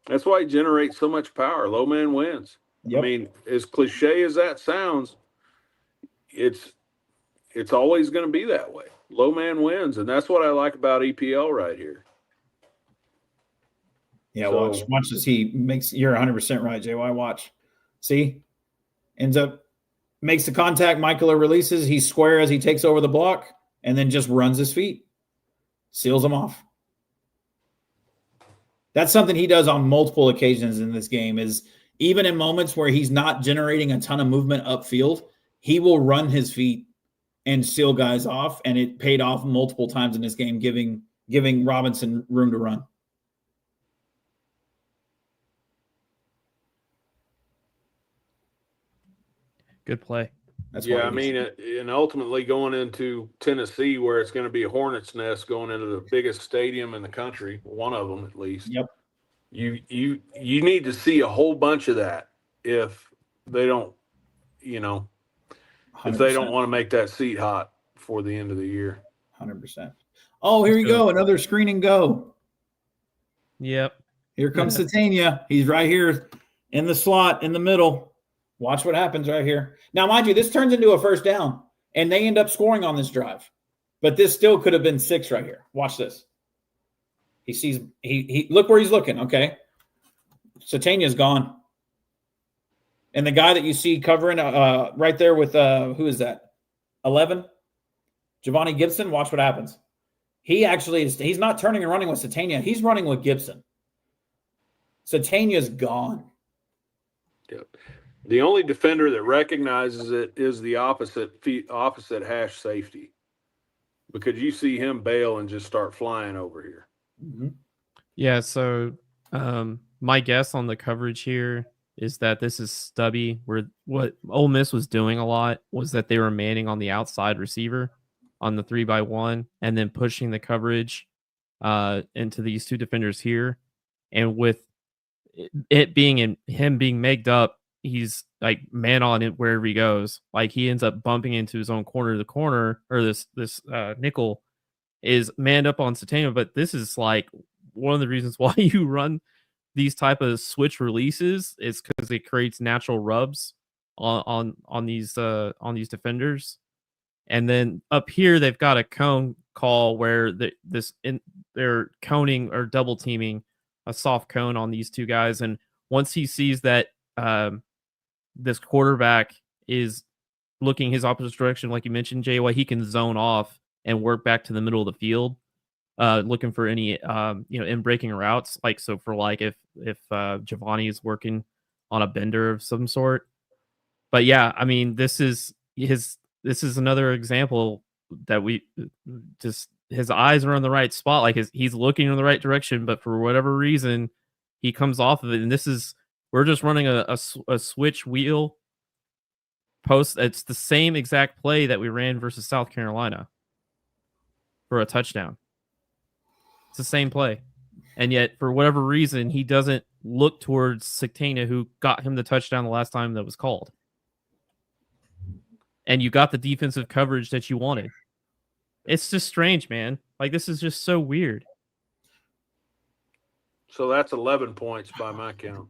That's why he generates so much power. Low man wins. Yep. I mean, as cliche as that sounds, it's always going to be that way. Low man wins, and that's what I like about EPL right here. Yeah, so, watch as he makes. You're 100% right, JY. Watch. See? Makes the contact. Michaela releases. He's square as he takes over the block, and then just runs his feet. Seals him off. That's something he does on multiple occasions in this game, is even in moments where he's not generating a ton of movement upfield, he will run his feet and seal guys off, and it paid off multiple times in this game, giving Robinson room to run. Good play. I mean, and ultimately going into Tennessee, where it's going to be a hornet's nest, going into the biggest stadium in the country, one of them at least. Yep. You need to see a whole bunch of that if they don't, if they don't want to make that seat hot before the end of the year. 100%. Oh, here you go. Another screen and go. Yep. Here comes Satania. He's right here in the slot in the middle. Watch what happens right here. Now, mind you, this turns into a first down, and they end up scoring on this drive. But this still could have been 6 right here. Watch this. He sees he look where he's looking, okay? Satania's gone. And the guy that you see covering right there with who is that? 11? Giovanni Gibson. Watch what happens. He actually he's not turning and running with Satania. He's running with Gibson. Satania's gone. Yep. The only defender that recognizes it is the opposite hash safety, because you see him bail and just start flying over here. Mm-hmm. Yeah, so my guess on the coverage here is that this is stubby, where what Ole Miss was doing a lot was that they were manning on the outside receiver on the 3-by-1 and then pushing the coverage into these two defenders here. And with it being him being megged up, he's like man on it wherever he goes. Like he ends up bumping into his own corner to the corner, or this nickel is manned up on Satania. But this is like one of the reasons why you run these type of switch releases, is because it creates natural rubs on these defenders. And then up here they've got a cone call where they're coning or double teaming a soft cone on these two guys. And once he sees that this quarterback is looking his opposite direction, like you mentioned, JY, he can zone off and work back to the middle of the field, looking for any in breaking routes. Like, so for like if Giovanni is working on a bender of some sort. But yeah, I mean, this is another example that we just, his eyes are on the right spot. Like he's looking in the right direction, but for whatever reason, he comes off of it. And we're just running a switch wheel post. It's the same exact play that we ran versus South Carolina for a touchdown. It's the same play. And yet, for whatever reason, he doesn't look towards Satania, who got him the touchdown the last time that was called. And you got the defensive coverage that you wanted. It's just strange, man. Like, this is just so weird. So that's 11 points by my count.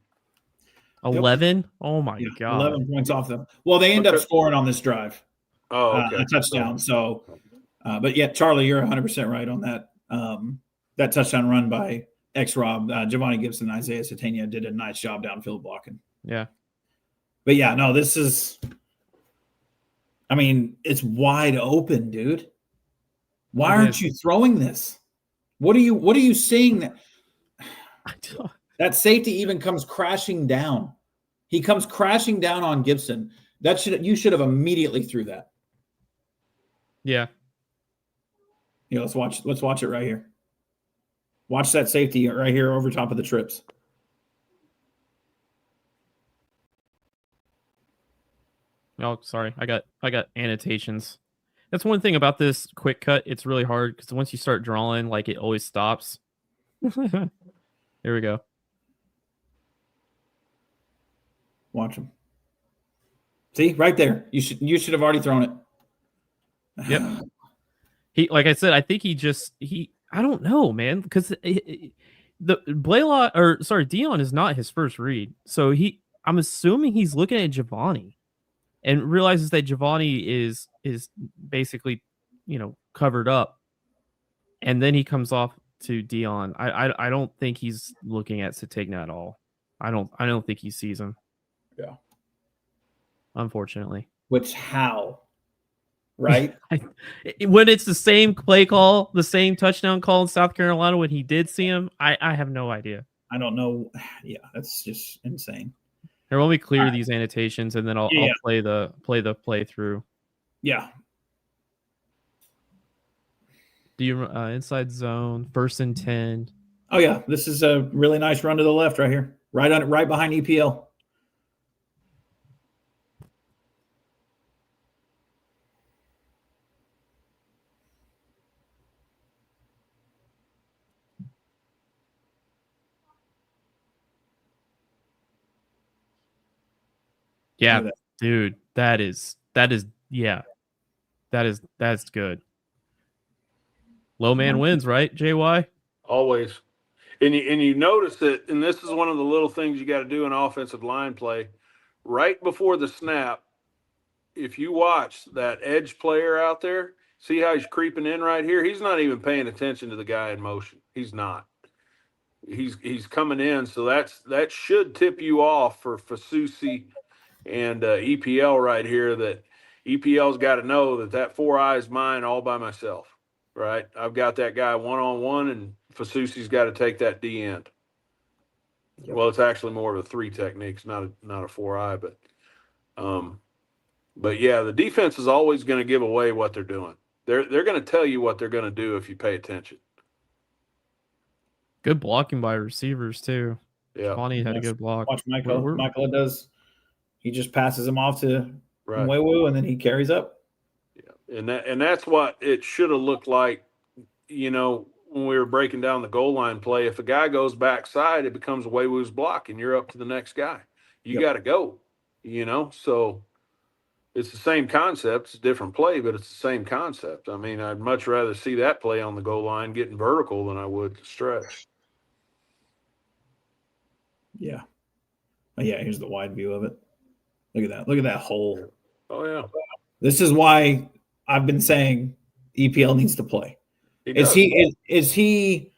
11? Oh my Yeah, god. 11 points off them. Well, they end up scoring on this drive. Oh, okay. A touchdown. So, but yeah, Charlie, you're 100% right on that. That touchdown run by X-Rob, Giovanni Gibson, Isaiah Satania did a nice job downfield blocking. Yeah. But yeah, no, this is, I mean, it's wide open, dude. Why aren't you throwing this? What are you seeing? That safety even comes crashing down. He comes crashing down on Gibson. You should have immediately threw that. Yeah. Yeah, let's watch it right here. Watch that safety right here over top of the trips. Oh, sorry. I got annotations. That's one thing about this quick cut. It's really hard because once you start drawing, like it always stops. Here we go. Watch him. See, right there. You should have already thrown it. Yep. He, like I said, I think I don't know, man, because the Blaylock, or sorry, Dion is not his first read. So I'm assuming he's looking at Giovanni and realizes that Giovanni is basically, covered up. And then he comes off to Dion. I don't think he's looking at Satigna at all. I don't think he sees him. Yeah. Unfortunately. Which how? Right? When it's the same play call, the same touchdown call in South Carolina when he did see him, I have no idea. I don't know. Yeah, that's just insane. Here, let me clear these annotations and then I'll play the play through. Yeah. Do you inside zone, 1st and 10? Oh yeah, this is a really nice run to the left right here. Right behind EPL. Yeah, dude, that's good. Low man wins, right, JY? Always. And you notice that, and this is one of the little things you got to do in offensive line play. Right before the snap, if you watch that edge player out there, see how he's creeping in right here? He's not even paying attention to the guy in motion. He's not. He's coming in, so that should tip you off for Fasusi and EPL right here, that EPL's got to know that 4 eyes mine all by myself, right? I've got that guy one-on-one, and Fasusi's got to take that D end. Yep. Well, it's actually more of a 3 techniques, not a 4 eye, but yeah, the defense is always going to give away what they're doing. They're going to tell you what they're going to do if you pay attention. Good blocking by receivers too. Yeah, Bonnie had a good block. Watch Michael. Michael does. He just passes him off to Mwewu, and then he carries up. Yeah, and that's what it should have looked like. When we were breaking down the goal line play, if a guy goes backside, it becomes Mwewu's block, and you're up to the next guy. You got to go. So it's the same concept. It's a different play, but it's the same concept. I mean, I'd much rather see that play on the goal line getting vertical than I would to stretch. Yeah. Oh, yeah, here's the wide view of it. Look at that. Look at that hole. Oh, yeah. This is why I've been saying EPL needs to play. Is he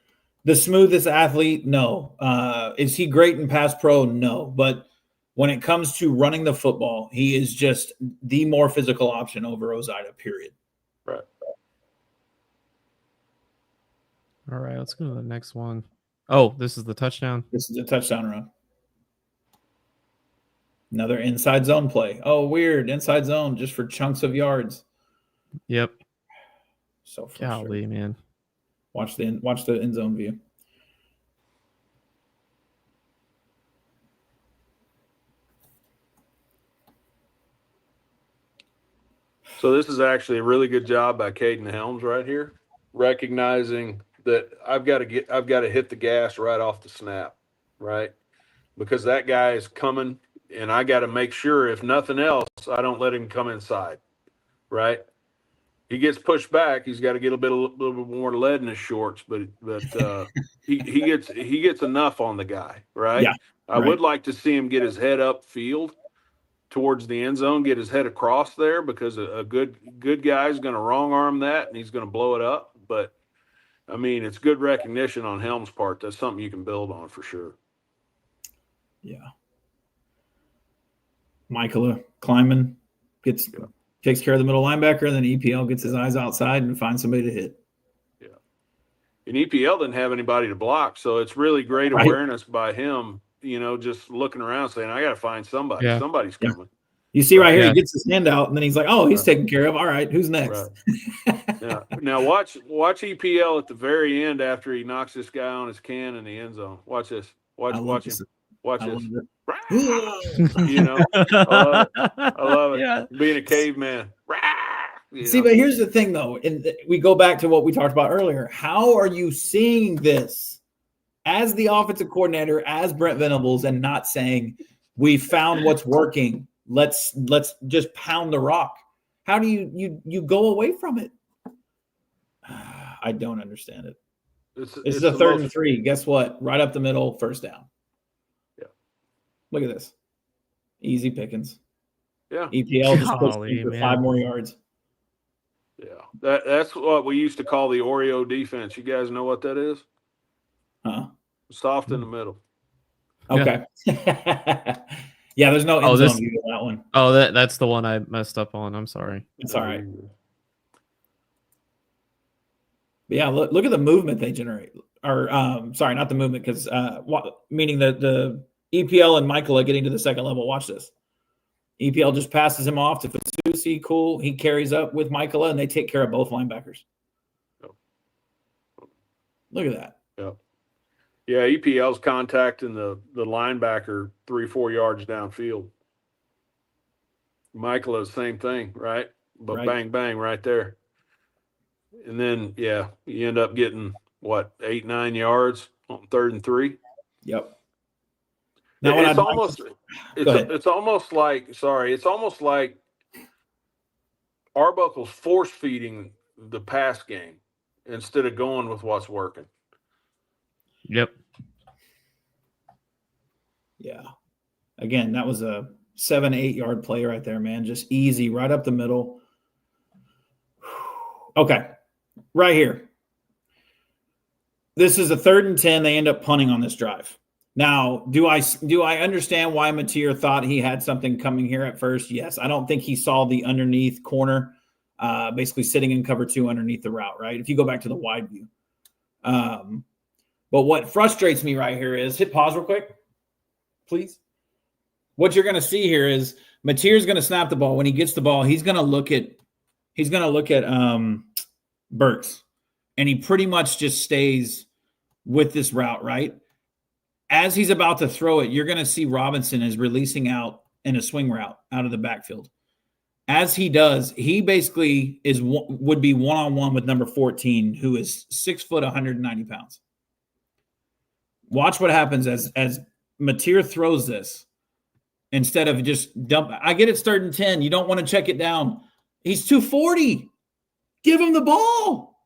the smoothest athlete? No. Is he great in pass pro? No. But when it comes to running the football, he is just the more physical option over Ozida, period. Right. All right, let's go to the next one. Oh, this is the touchdown. This is a touchdown run. Another inside zone play. Oh, weird. Inside zone just for chunks of yards. Yep. So frustrating. Golly, man. Watch the end zone view. So this is actually a really good job by Caden Helms right here, recognizing that I've got to hit the gas right off the snap, right? Because that guy is coming, and I got to make sure, if nothing else, I don't let him come inside, right? he gets pushed back. He's got to get a little bit more lead in his shorts, but he gets enough on the guy, right? Yeah, I would like to see him get his head up field towards the end zone, get his head across there, because a good guy is going to wrong arm that and he's going to blow it up. But I mean, it's good recognition on Helm's part. That's something you can build on for sure. Yeah. Michael Kleiman takes care of the middle linebacker, and then EPL gets his eyes outside and finds somebody to hit. Yeah. And EPL didn't have anybody to block, so it's really great awareness by him, just looking around saying, I got to find somebody. Yeah. Somebody's coming. You see right here, Yeah. he gets his hand out, and then he's like, oh, he's taken care of. All right, who's next? Right. Now watch EPL at the very end after he knocks this guy on his can in the end zone. Watch this. Watch him. Watch this. I love it. Yeah. Being a caveman. See, but here's the thing, though, and we go back to what we talked about earlier. How are you seeing this as the offensive coordinator, as Brent Venables, and not saying we found what's working? Let's just pound the rock. How do you go away from it? I don't understand it. It's a third and 3. Guess what? Right up the middle, first down. Yeah. Look at this. Easy pickings. Yeah. EPL just puts for 5 more yards. Yeah. That's what we used to call the Oreo defense. You guys know what that is? Soft in the middle. Okay. Yeah, there's no end zone view of that one. Oh, that's the one I messed up on. I'm sorry. It's all right. But yeah, look at the movement they generate. Or sorry, not the movement, because meaning the EPL and Michael are getting to the second level. Watch this. EPL just passes him off to Fasusi. Cool. He carries up with Michael, and they take care of both linebackers. Yep. Look at that. Yep. Yeah, EPL's contacting the linebacker 3-4 yards downfield. Michael is the same thing, right? But Right. Bang, bang, right there. And then, you end up getting, 8-9 yards on 3rd and 3? Yep. Now, it's almost like Arbuckle's force feeding the pass game instead of going with what's working. Yep. Yeah. Again, that was a 7-8 yard play right there, man. Just easy, right up the middle. Okay. Right here. This is a 3rd and 10. They end up punting on this drive. Now, do I understand why Mateer thought he had something coming here at first? Yes. I don't think he saw the underneath corner, basically sitting in cover 2 underneath the route, right? If you go back to the wide view. But what frustrates me right here is, hit pause real quick, please. What you're going to see here is Mateer's going to snap the ball. When he gets the ball, he's going to look at Burks, and he pretty much just stays with this route, right? As he's about to throw it, you're going to see Robinson is releasing out in a swing route out of the backfield. As he does, he basically would be one-on-one with number 14, who is 6 foot, 190 pounds. Watch what happens as Mateer throws this instead of just dump. I get it's 3rd and 10. You don't want to check it down. He's 240. Give him the ball.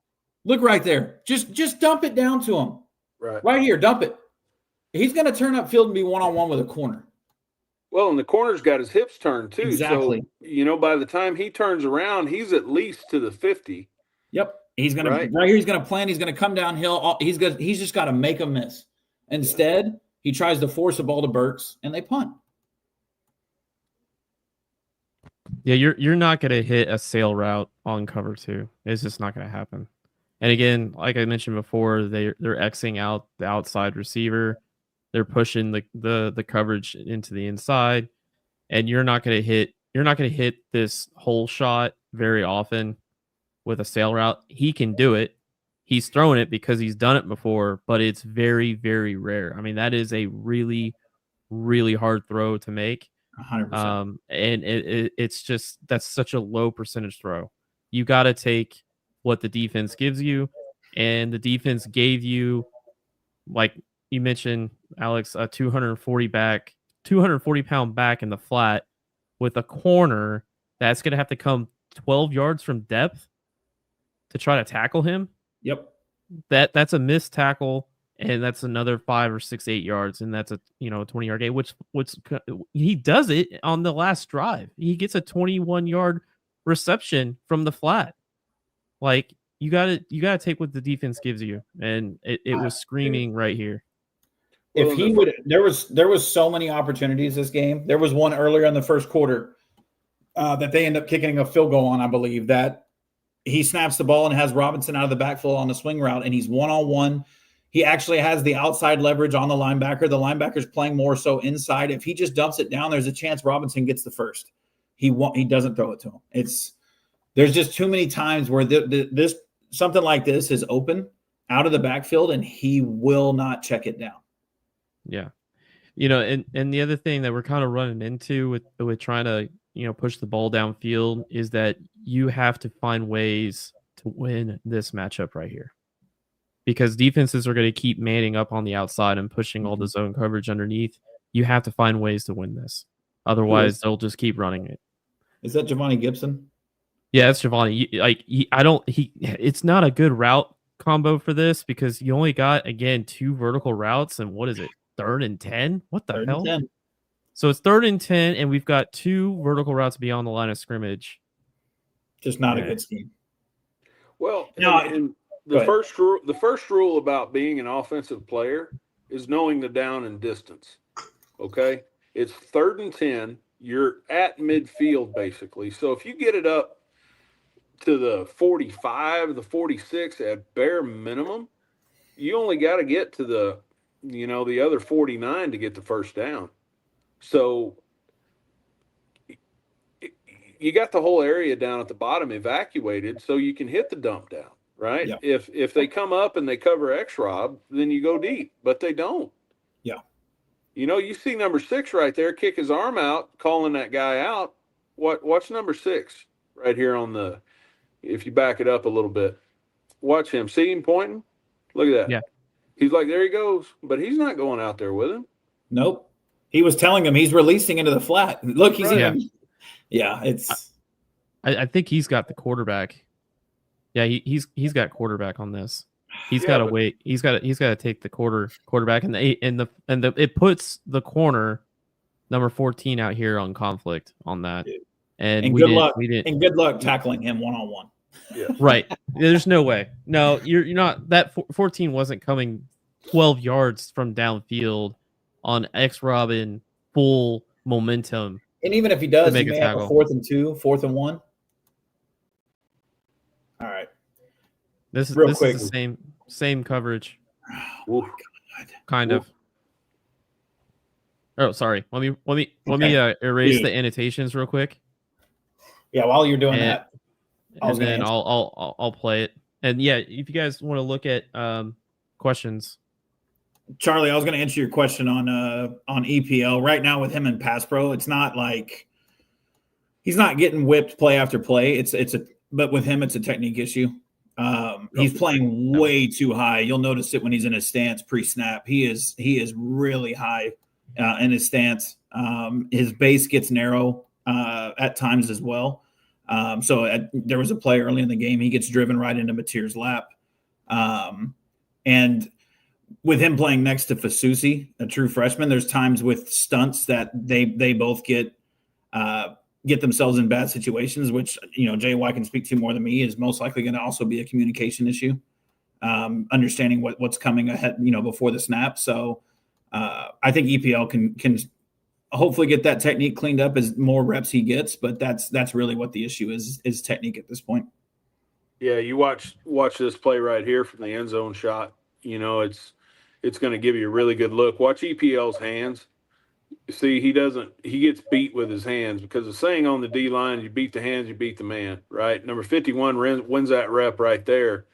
Look right there. Just dump it down to him. Right here. Dump it. He's going to turn upfield and be one-on-one with a corner. Well, and the corner's got his hips turned too. Exactly. So, by the time he turns around, he's at least to the 50. Yep. He's going to right here. He's going to plan. He's going to come downhill. He's just got to make a miss. Instead, he tries to force a ball to Burks, and they punt. Yeah, you're not going to hit a sail route on cover 2. It's just not going to happen. And again, like I mentioned before, they're Xing out the outside receiver. They're pushing the coverage into the inside, and you're not going to hit this hole shot very often with a sail route. He can do it. He's thrown it because he's done it before, but it's very, very rare. I mean, that is a really, really hard throw to make. 100%. And it's just, that's such a low percentage throw. You got to take what the defense gives you, and the defense gave you, like you mentioned, Alex, a 240 pound back in the flat with a corner that's going to have to come 12 yards from depth. to try to tackle him, Yep. that's a missed tackle, and that's another 5 or 6, 8 yards, and that's a 20-yard gain. Which he does it on the last drive. He gets a 21-yard reception from the flat. Like you gotta take what the defense gives you, and it was screaming right here. If he would, there was so many opportunities this game. There was one earlier in the first quarter that they end up kicking a field goal on, I believe, that he snaps the ball and has Robinson out of the backfield on the swing route, and he's one-on-one. He actually has the outside leverage on the linebacker. The linebacker's playing more so inside. If he just dumps it down, there's a chance Robinson gets the first. He doesn't throw it to him. There's just too many times where this something like this is open out of the backfield, and he will not check it down. Yeah. And the other thing that we're kind of running into with trying to, push the ball downfield is that you have to find ways to win this matchup right here. Because defenses are going to keep manning up on the outside and pushing all the zone coverage underneath. You have to find ways to win this. Otherwise, they'll just keep running it. Is that Giovanni Gibson? Yeah, it's Giovanni. It's not a good route combo for this because you only got, again, 2 vertical routes. And what is it? 3rd and 10? What the hell? 10. So it's 3rd and 10, and we've got 2 vertical routes beyond the line of scrimmage. Just not a good scheme. Well, No, the first rule about being an offensive player is knowing the down and distance. Okay? It's 3rd and 10. You're at midfield, basically. So if you get it up to the 45, the 46 at bare minimum, you only got to get to the other 49 to get the first down. So you got the whole area down at the bottom evacuated so you can hit the dump down, right? Yeah. If they come up and they cover X-Rob, then you go deep, but they don't. Yeah. You see number 6 right there, kick his arm out, calling that guy out. Watch number 6 right here if you back it up a little bit. Watch him. See him pointing? Look at that. Yeah. He's like, there he goes, but he's not going out there with him. Nope. He was telling him he's releasing into the flat. Look, he's right. in. Yeah, it's. I think he's got the quarterback. Yeah, he's got quarterback on this. He's got to wait. He's got to take the quarterback, and it puts the corner number 14 out here on conflict on that. And good luck tackling him one-on-one. Yeah. Right. There's no way. No, you're not. That 14 wasn't coming 12 yards from downfield on X-Robin full momentum. And even if he does, he may have a 4th and 2, 4th and 1. All right. This is the same coverage. Oh my God. Kind of. Oh, sorry. Let me erase the annotations real quick. Yeah, while you're doing that, and then I'll play it. And yeah, if you guys want to look at questions. Charlie, I was going to answer your question on EPL. Right now with him in pass pro, it's not like he's not getting whipped play after play. But with him, it's a technique issue. He's playing way too high. You'll notice it when he's in his stance pre-snap. He is really high in his stance. His base gets narrow at times as well. There was a play early in the game. He gets driven right into Mateer's lap. And with him playing next to Fasusi, a true freshman, there's times with stunts that they both get themselves in bad situations, which, JY can speak to more than me, is most likely going to also be a communication issue, understanding what's coming ahead, before the snap. So I think EPL can hopefully get that technique cleaned up as more reps he gets, but that's really what the issue is technique at this point. Yeah, you watch this play right here from the end zone shot. It's going to give you a really good look. Watch EPL's hands. See, he gets beat with his hands because the saying on the D line, you beat the hands, you beat the man, right? Number 51 wins that rep right there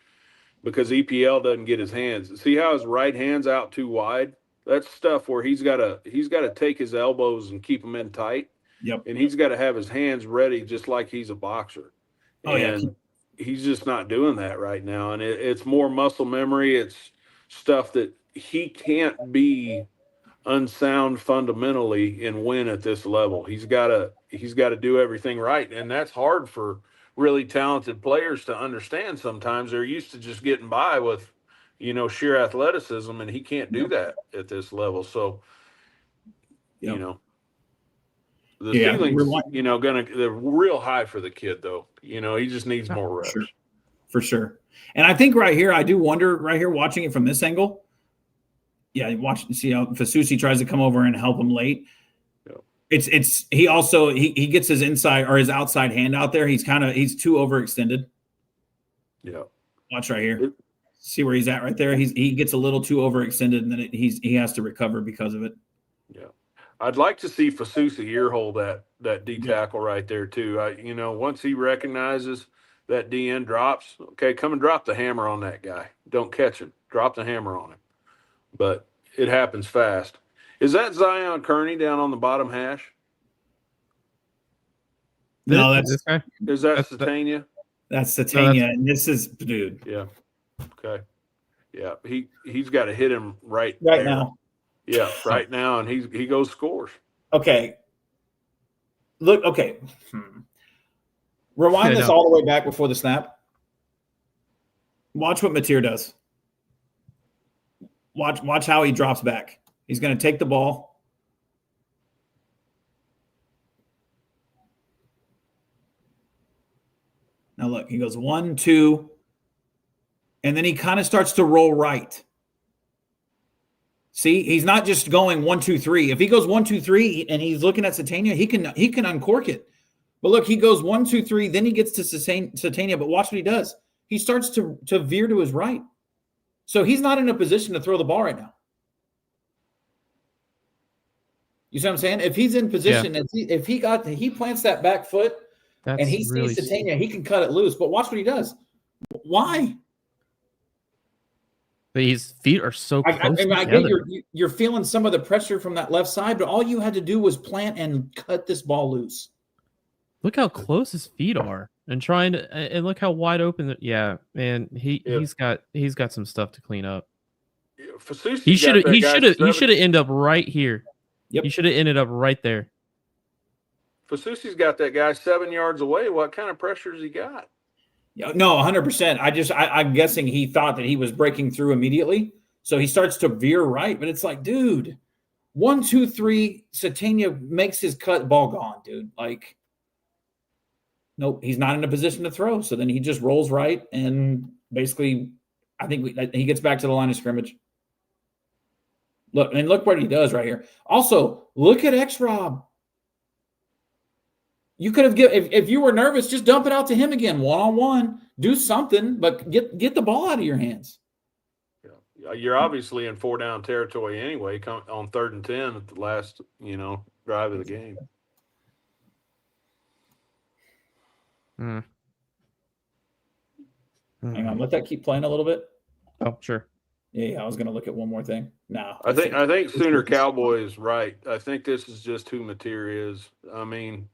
because EPL doesn't get his hands. See how his right hand's out too wide? That's stuff where he's got to take his elbows and keep them in tight. Yep. And he's got to have his hands ready just like he's a boxer. He's just not doing that right now. And it's more muscle memory. It's stuff that he can't be unsound fundamentally and win at this level. He's got to do everything right. And that's hard for really talented players to understand sometimes. They're used to just getting by with, sheer athleticism, and he can't do that at this level. So, the ceiling's, they're real high for the kid, though. He just needs more reps. For sure. And I think right here, I do wonder right here, watching it from this angle. Yeah, see how Fasusi tries to come over and help him late. He also gets his inside or his outside hand out there. He's too overextended. Yeah. Watch right here. See where he's at right there. He gets a little too overextended, and then he has to recover because of it. Yeah. I'd like to see Fasusi earhole that D tackle right there too. Once he recognizes that DN drops, okay, come and drop the hammer on that guy. Don't catch him. Drop the hammer on him. But it happens fast. Is that Zion Kearney down on the bottom hash? No, that's this guy. Is that Satania? That's Satania, and this is dude. Yeah. Okay. Yeah, he's got to hit him right there. Now. Yeah, right now, and he goes scores. Okay. Look. Okay. Rewind this all the way back before the snap. Watch what Mateer does. Watch how he drops back. He's going to take the ball. Now look, he goes 1, 2, and then he kind of starts to roll right. See, he's not just going 1, 2, 3. If he goes 1, 2, 3, and he's looking at Satania, he can uncork it. But look, he goes 1, 2, 3, then he gets to Satania. But watch what he does. He starts to veer to his right. So he's not in a position to throw the ball right now. You see what I'm saying? If he's in position, if he plants that back foot and he sees Satania, he can cut it loose. But watch what he does. Why? His feet are so close together. I get you're feeling some of the pressure from that left side, but all you had to do was plant and cut this ball loose. Look how close his feet are, and and look how wide open. Yeah, man, he's got some stuff to clean up. He should have ended up right here. Yep. He should have ended up right there. Fasusi's got that guy 7 yards away. What kind of pressure has he got? No, 100%. I'm guessing he thought that he was breaking through immediately. So he starts to veer right. But it's like, dude, 1, 2, 3, Satania makes his cut, ball gone, dude. Like, nope, he's not in a position to throw. So then he just rolls right. And basically, I think he gets back to the line of scrimmage. Look what he does right here. Also, look at X-Rob. You could have if you were nervous, just dump it out to him again, one-on-one. Do something, but get the ball out of your hands. Yeah, you're obviously in 4-down territory anyway. On 3rd and 10 at the last, drive of the game. Hang on, let that keep playing a little bit. Oh, sure. Yeah, I was going to look at one more thing. No, I think Sooner Cowboy is right. I think this is just who Mateer is. I mean,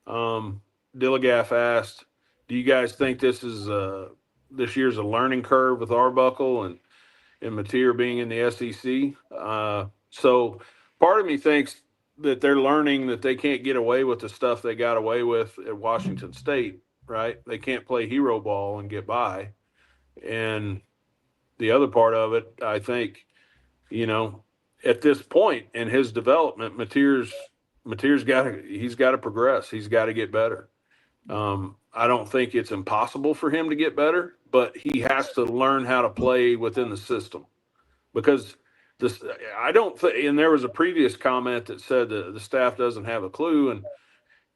Dilligaff asked, "Do you guys think this year's a learning curve with Arbuckle and Mateer being in the SEC?" So part of me thinks that they're learning that they can't get away with the stuff they got away with at Washington State. Right? They can't play hero ball and get by, and the other part of it, I think, at this point in his development, Mateer's got to progress. He's got to get better. I don't think it's impossible for him to get better, but he has to learn how to play within the system, because I don't think. And there was a previous comment that said the staff doesn't have a clue, and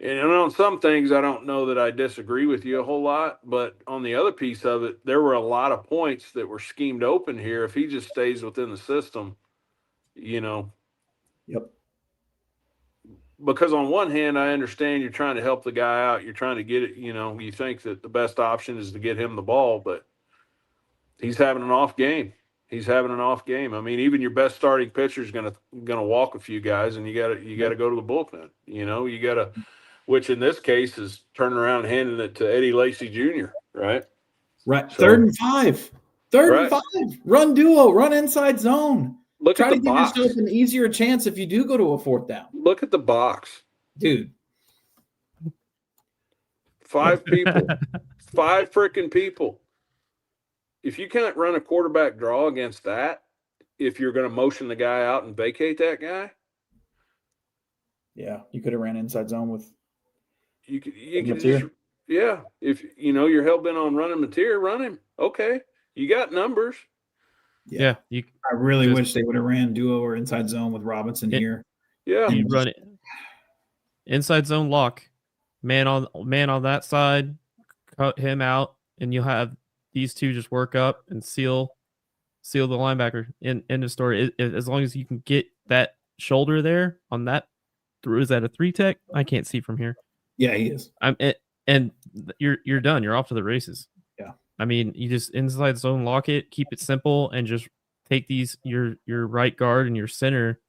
on some things, I don't know that I disagree with you a whole lot, but on the other piece of it, there were a lot of points that were schemed open here. If he just stays within the system, Yep. Because on one hand, I understand you're trying to help the guy out. You're trying to get it, you think that the best option is to get him the ball, but he's having an off game. I mean, even your best starting pitcher is gonna walk a few guys, and you gotta go to the bullpen. You gotta. Which in this case is turning around and handing it to Eddie Lacy Jr., right? Right. So, 3rd and 5. 3rd and 5. Run duo, run inside zone. Try to give yourself an easier chance if you do go to a 4th down. Look at the box. Dude. 5 people. 5 freaking people. If you can't run a quarterback draw against that, if you're going to motion the guy out and vacate that guy, Yeah, you could have ran inside zone with you could just, Mateer. yeah. If you know you're hell bent on running Mateer, run him. Okay, you got numbers. Yeah, I really wish they would have ran duo or inside zone with Robinson here. Yeah, you run it inside zone lock, man on that side, cut him out, and you'll have these two just work up and seal the linebacker. End of story. As long as you can get that shoulder there on that. Is that a 3 tech? I can't see from here. Yeah, he is. And you're done. You're off to the races. Yeah. I mean, you just inside zone lock it, keep it simple, and just take your right guard and your center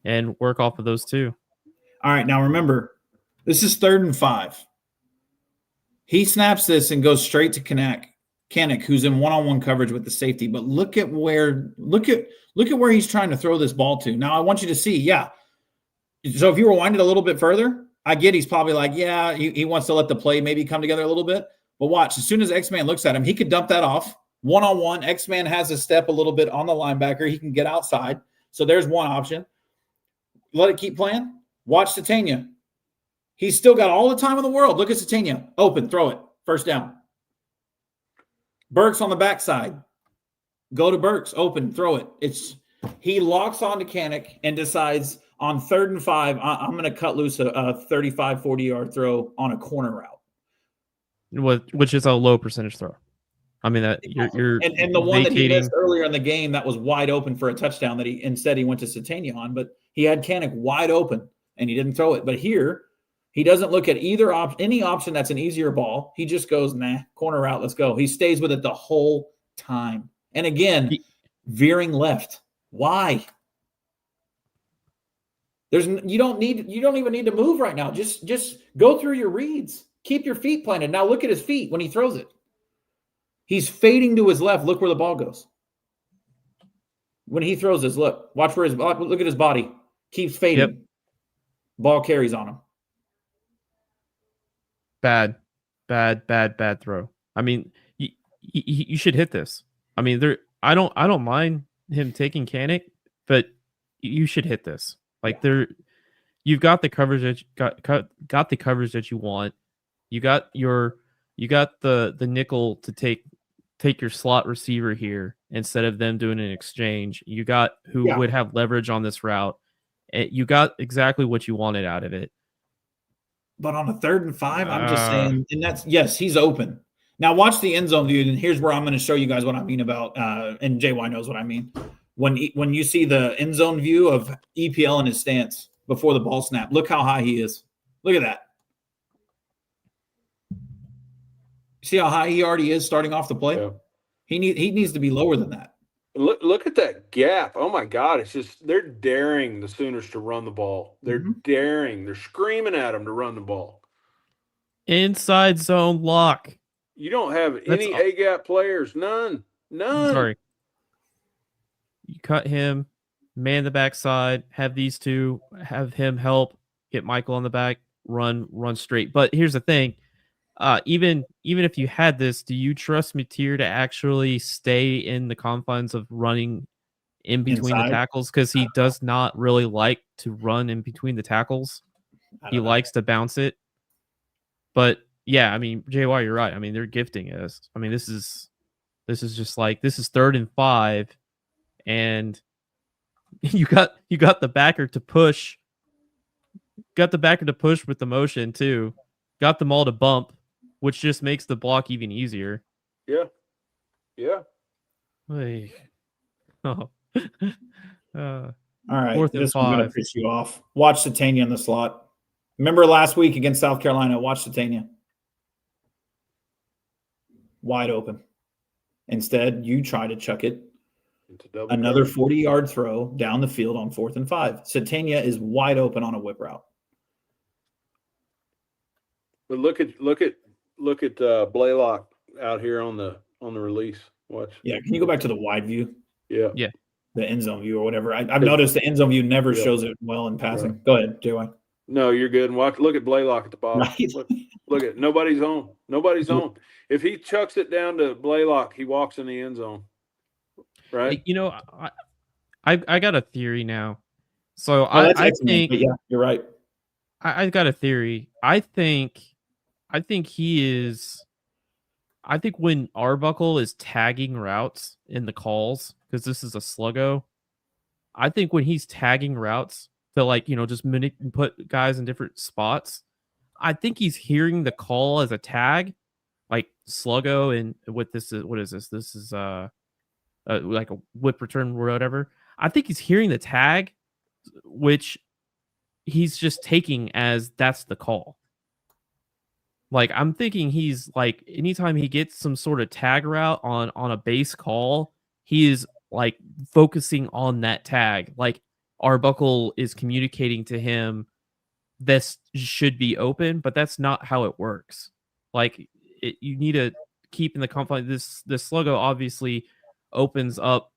and work off of those two. All right, now remember, this is 3rd and 5. He snaps this and goes straight to Kanik, who's in one-on-one coverage with the safety. But look at where he's trying to throw this ball to. Now I want you to see, yeah. So if you rewind it a little bit further, I get he's probably like, yeah, he wants to let the play maybe come together a little bit. But watch, as soon as X-Man looks at him, he could dump that off. One-on-one, X-Man has a step a little bit on the linebacker. He can get outside. So there's one option. Let it keep playing. Watch Satania. He's still got all the time in the world. Look at Satania. Open, throw it. First down. Burks on the backside. Go to Burks. Open, throw it. He locks onto Kanik and decides on 3rd and 5, I'm going to cut loose a 35, 40-yard throw on a corner route. Which is a low percentage throw. I mean, that you're and the one that he missed earlier in the game that was wide open for a touchdown that he went to Satania on, but he had Kanik wide open and he didn't throw it. But here, he doesn't look at any option that's an easier ball. He just goes, nah, corner route, let's go. He stays with it the whole time. And again, veering left. Why? You don't even need to move right now. Just go through your reads. Keep your feet planted. Now look at his feet when he throws it. He's fading to his left. Look where the ball goes. When he throws this, look at his body. Keeps fading. Yep. Ball carries on him. Bad throw. I mean, you should hit this. I mean, I don't mind him taking Kanik, but you should hit this. Like you've got the coverage that got the coverage that you want. You got the nickel to take your slot receiver here instead of them doing an exchange. You got who would have leverage on this route. You got exactly what you wanted out of it. But on a 3rd and 5, I'm just saying, and that's yes, he's open. Now watch the end zone view, and here's where I'm going to show you guys what I mean about. And JY knows what I mean. When you see the end zone view of EPL in his stance before the ball snap, look how high he is. Look at that. See how high he already is starting off the play? Yeah. He needs to be lower than that. Look at that gap. Oh, my God. It's just they're daring the Sooners to run the ball. They're daring. They're screaming at them to run the ball. Inside zone lock. You don't have any A-gap players. None. Sorry. You cut him, man the backside, have these two, have him help, get Michael on the back, run straight. But here's the thing. Even if you had this, do you trust Mateer to actually stay in the confines of running in between the tackles? Because he does not really like to run in between the tackles. He likes to bounce it. But yeah, I mean, JY, you're right. I mean, they're gifting us. I mean, this is just like, this is 3rd and 5, and you got the backer to push. Got the backer to push with the motion too. Got them all to bump, which just makes the block even easier. Yeah. Hey. Oh. All right. 4th and 5. I'm going to piss you off. Watch Satania in the slot. Remember last week against South Carolina? Watch Satania. Wide open. Instead, you try to chuck it. Another 40-yard throw down the field on 4th and 5. Satania is wide open on a whip route. But look at Blaylock out here on the release. Watch. Yeah, can you go back to the wide view? Yeah. The end zone view or whatever. I've noticed the end zone view never shows it well in passing. Right. Go ahead, JY. No, you're good. And look at Blaylock at the bottom. Right. Look at nobody's on. Nobody's on. If he chucks it down to Blaylock, he walks in the end zone. Right? You know, I got a theory now. So That's I excellent. think But yeah, you're right. I got a theory. I think he is. I think when Arbuckle is tagging routes in the calls, because this is a sluggo, I think when he's tagging routes to just put guys in different spots, I think he's hearing the call as a tag, like sluggo, and what is this? This is like a whip return or whatever. I think he's hearing the tag, which he's just taking as that's the call. Like, I'm thinking he's like, anytime he gets some sort of tag route on a base call, he is like focusing on that tag. Like, Arbuckle is communicating to him this should be open, but that's not how it works. Like, you need to keep in the confines. This sluggo obviously opens up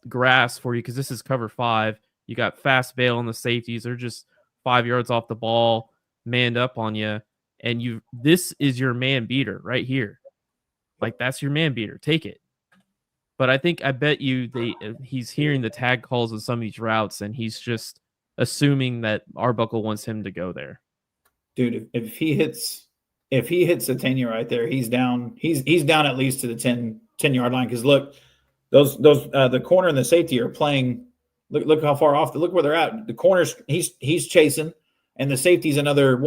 grass for you because this is cover 5. You got fast bail on the safeties. They're just 5 yards off the ball, manned up on you. And this is your man beater right here. Like, that's your man beater. Take it. But I bet you he's hearing the tag calls of some of these routes, and he's just assuming that Arbuckle wants him to go there. Dude, if he hits a 10-year right there, he's down. He's down at least to the 10-yard line. Because look, those the corner and the safety are playing. Look how far off. Look where they're at. The corners he's chasing, and the safety's another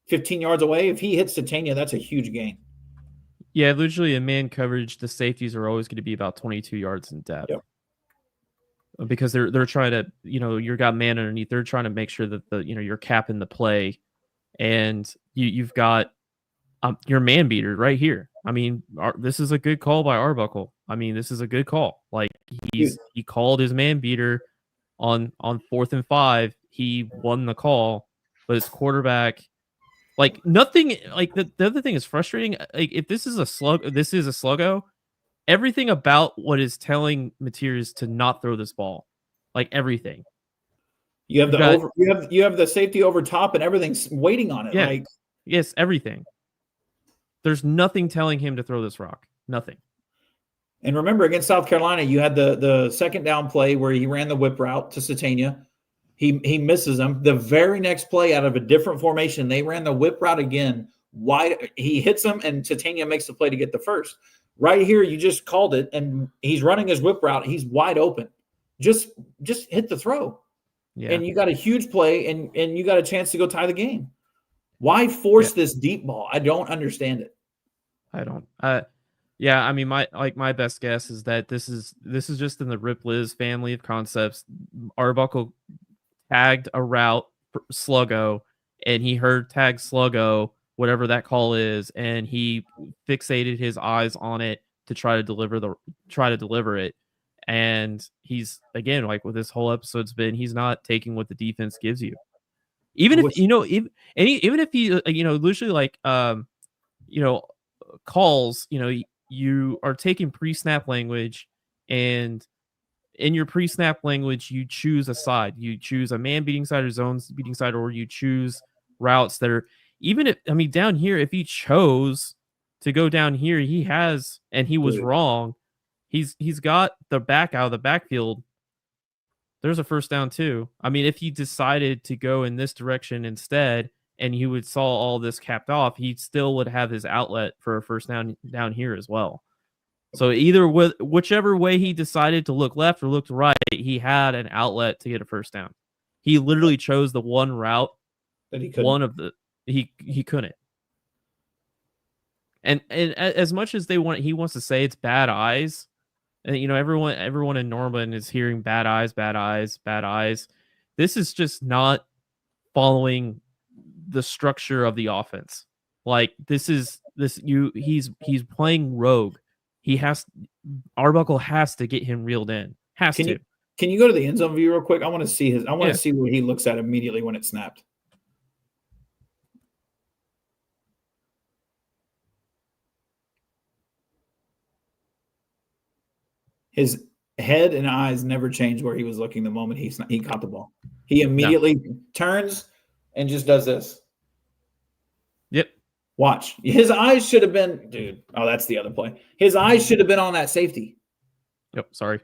15 yards away. If he hits Titania, that's a huge gain. Yeah, usually in man coverage, the safeties are always going to be about 22 yards in depth. Yep. Because they're trying to, you've got man underneath. They're trying to make sure that you're capping the play, and you've got your man beater right here. I mean, this is a good call by Arbuckle. I mean, this is a good call. Like, he called his man beater on 4th and 5. He won the call, but his quarterback. Like, nothing, like the other thing is frustrating. Like, if this is a sluggo, everything about what is telling Mateers to not throw this ball, like everything. You have you have the safety over top, and everything's waiting on it. Yeah. Yes, everything. There's nothing telling him to throw this rock. Nothing. And remember, against South Carolina, you had the second down play where he ran the whip route to Satania. He misses him. The very next play, out of a different formation, they ran the whip route again. Wide, he hits him, and Titania makes the play to get the first. Right here, you just called it, and he's running his whip route. He's wide open. Just hit the throw. Yeah. And you got a huge play, and you got a chance to go tie the game. Why force this deep ball? I don't understand it. I don't. Yeah, I mean, my best guess is that this is just in the Rip Liz family of concepts. Arbuckle tagged a route sluggo, and he heard tag sluggo, whatever that call is, and he fixated his eyes on it to try to deliver it. And he's, again, like what this whole episode's been, he's not taking what the defense gives you. Even if even if he usually like calls, you are taking pre-snap language, and in your pre-snap language, you choose a side. You choose a man beating side or zones beating side, or you choose routes that are, even if, I mean, down here, if he chose to go down here, he has, and he was wrong. He's got the back out of the backfield. There's a first down too. I mean, if he decided to go in this direction instead, and he would saw all this capped off, he still would have his outlet for a first down here as well. So either whichever way he decided to look left or look right, he had an outlet to get a first down. He literally chose the one route that he couldn't. One of the he couldn't. And as much as he wants to say it's bad eyes, and everyone in Norman is hearing bad eyes, bad eyes, bad eyes. This is just not following the structure of the offense. Like, he's playing rogue. Arbuckle has to get him reeled in. Can you go to the end zone view real quick? I want to see to see what he looks at immediately when it's snapped. His head and eyes never changed where he was looking the moment he caught the ball. He immediately turns and just does this. Yep. Watch. His eyes should have been, dude. Oh, that's the other play. His eyes should have been on that safety. Yep. Sorry.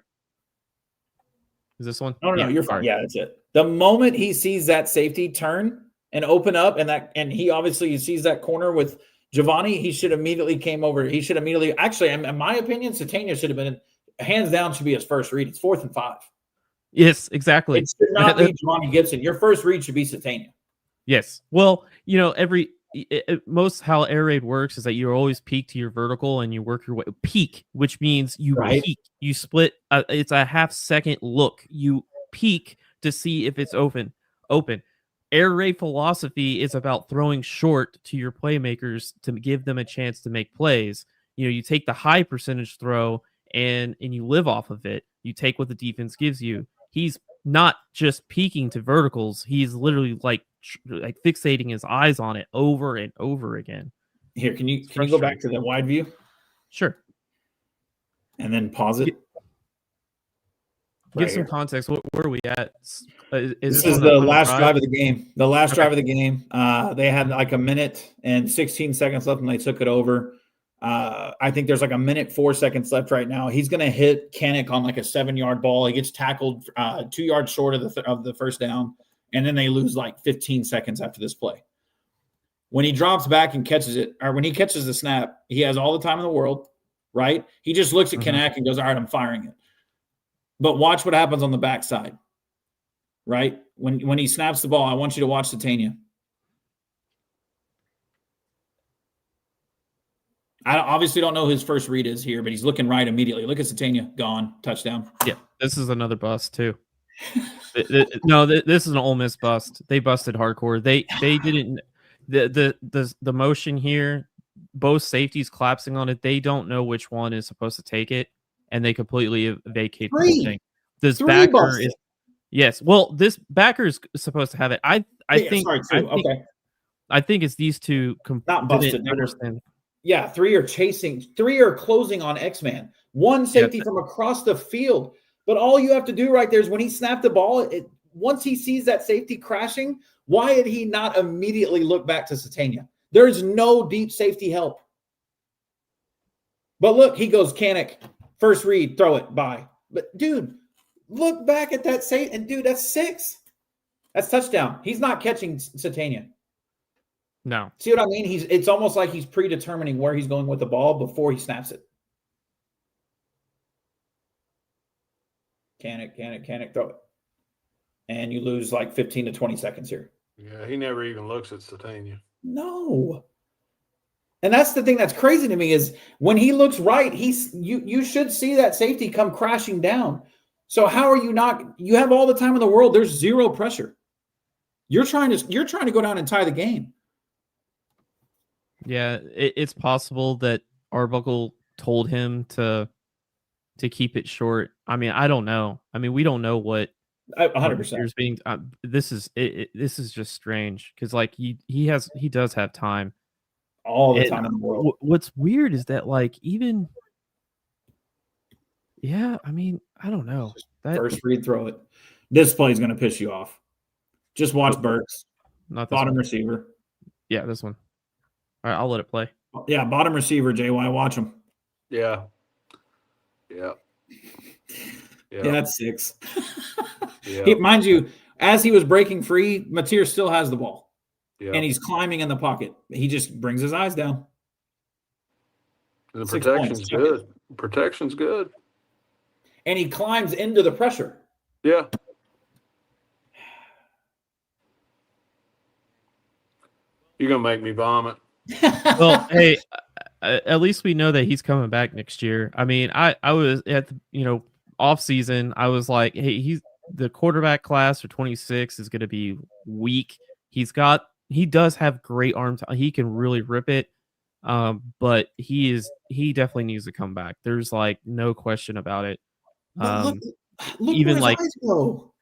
Is this one? No, you're fine. Yeah, that's it. The moment he sees that safety turn and open up, and he obviously sees that corner with Giovanni, he should immediately came over. He should immediately, actually, in my opinion, Satania should have been, hands down, should be his first read. It's 4th and 5. Yes, exactly. It should not be Giovanni Gibson. Your first read should be Satania. Yes. Well, most how air raid works is that you always peek to your vertical and you work your way peek, which means you peek, you split. It's a half-second look. You peek to see if it's open. Air raid philosophy is about throwing short to your playmakers to give them a chance to make plays. You take the high percentage throw and you live off of it. You take what the defense gives you. He's not just peeking to verticals. He's literally like fixating his eyes on it over and over again. Here, can you go back to the wide view? Sure. And then pause it. Give some context. Where are we at? This is the last drive of the game. The last drive of the game. They had like a minute and 16 seconds left, and they took it over. I think there's like a minute 4 seconds left right now. He's going to hit Kanik on like a 7-yard ball. He gets tackled 2 yards short of the first down, and then they lose like 15 seconds after this play. When he drops back and catches it, or when he catches the snap, he has all the time in the world, right? He just looks at Kanik and goes, all right, I'm firing it. But watch what happens on the backside, right? When he snaps the ball, I want you to watch Satania. I obviously don't know who his first read is here, but he's looking right immediately. Look at Satania. Gone. Touchdown. Yeah, this is another bust, too. No, this is an Ole Miss bust. They busted hardcore. They didn't – the motion here, both safeties collapsing on it, they don't know which one is supposed to take it, and they completely vacate the whole thing. This backer is – yes. Well, this backer is supposed to have it. I think it's these two not busted. Understand. Yeah, 3 are chasing. 3 are closing on X-Man. 1 safety from across the field. But all you have to do right there is when he snapped the ball, once he sees that safety crashing, why did he not immediately look back to Satania? There is no deep safety help. But look, he goes, Kanik, first read, throw it, bye. But, dude, look back at that safety. And, dude, that's 6. That's touchdown. He's not catching Satania. No. See what I mean? It's almost like he's predetermining where he's going with the ball before he snaps it. Kanik, throw it. And you lose like 15 to 20 seconds here. Yeah, he never even looks at Satania. No. And that's the thing that's crazy to me is when he looks right, you should see that safety come crashing down. So how are you not – you have all the time in the world. There's zero pressure. You're trying to go down and tie the game. Yeah, it's possible that Arbuckle told him to keep it short. I mean, I don't know. I mean, we don't know what 100% being. This is just strange because like he does have time all the time in the world. What's weird is that like even. Yeah, I mean, I don't know. First read, throw it. This play is going to piss you off. Just watch Burks. Not bottom receiver. Yeah, this one. All right, I'll let it play. Yeah, bottom receiver, JY. Watch him. Yeah. Yeah, that's 6. Yeah. Mind you, as he was breaking free, Mateer still has the ball. Yeah. And he's climbing in the pocket. He just brings his eyes down. The protection's good. Protection's good. And he climbs into the pressure. Yeah. You're going to make me vomit. Well, hey, at least we know that he's coming back next year. I mean, I was at the, off season. I was like, hey, he's the quarterback class for 26 is going to be weak. He does have great arms. He can really rip it. But he definitely needs to come back. There's like no question about it. Look even where like, his eyes go.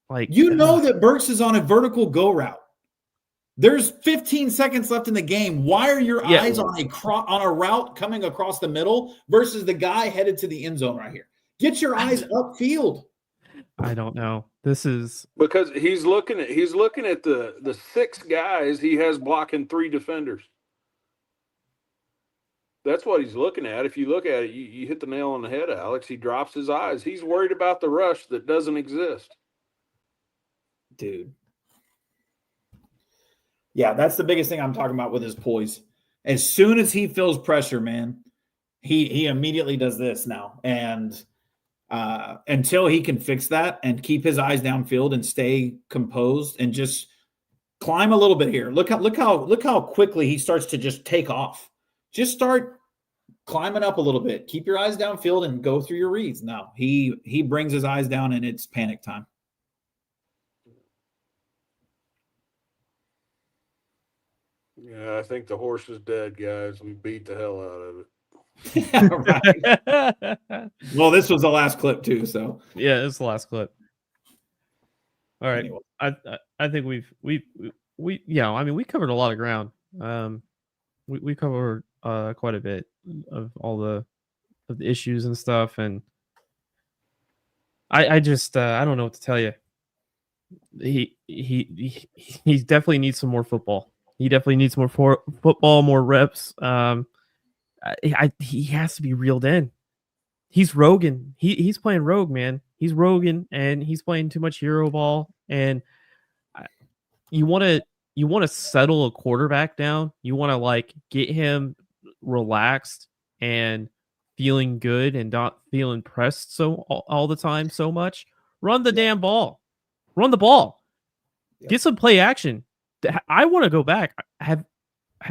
Like that Burks is on a vertical go route. There's 15 seconds left in the game. Why are your eyes on a route coming across the middle versus the guy headed to the end zone right here? Get your eyes upfield. I don't know. This is because he's looking at the 6 guys he has blocking 3 defenders. That's what he's looking at. If you look at it, you hit the nail on the head, Alex. He drops his eyes. He's worried about the rush that doesn't exist. Dude. Yeah, that's the biggest thing I'm talking about with his poise. As soon as he feels pressure, man, he immediately does this now. And until he can fix that and keep his eyes downfield and stay composed and just climb a little bit here. Look how quickly he starts to just take off. Just start climbing up a little bit. Keep your eyes downfield and go through your reads. No, he brings his eyes down and it's panic time. Yeah, I think the horse is dead, guys. We beat the hell out of it. Right. Well, this was the last clip too, so yeah, it's the last clip. All right, anyway. I think we yeah. I mean, we covered a lot of ground. We covered quite a bit of all the issues and stuff, and I just I don't know what to tell you. He definitely needs some more football. He definitely needs more football, more reps. He has to be reeled in. He's Rogan. He's playing rogue, man. He's Rogan, and he's playing too much hero ball. And you want to settle a quarterback down. You want to like get him relaxed and feeling good and not feeling pressed all the time so much. Run the damn ball. Run the ball. Get some play action. I want to go back. Have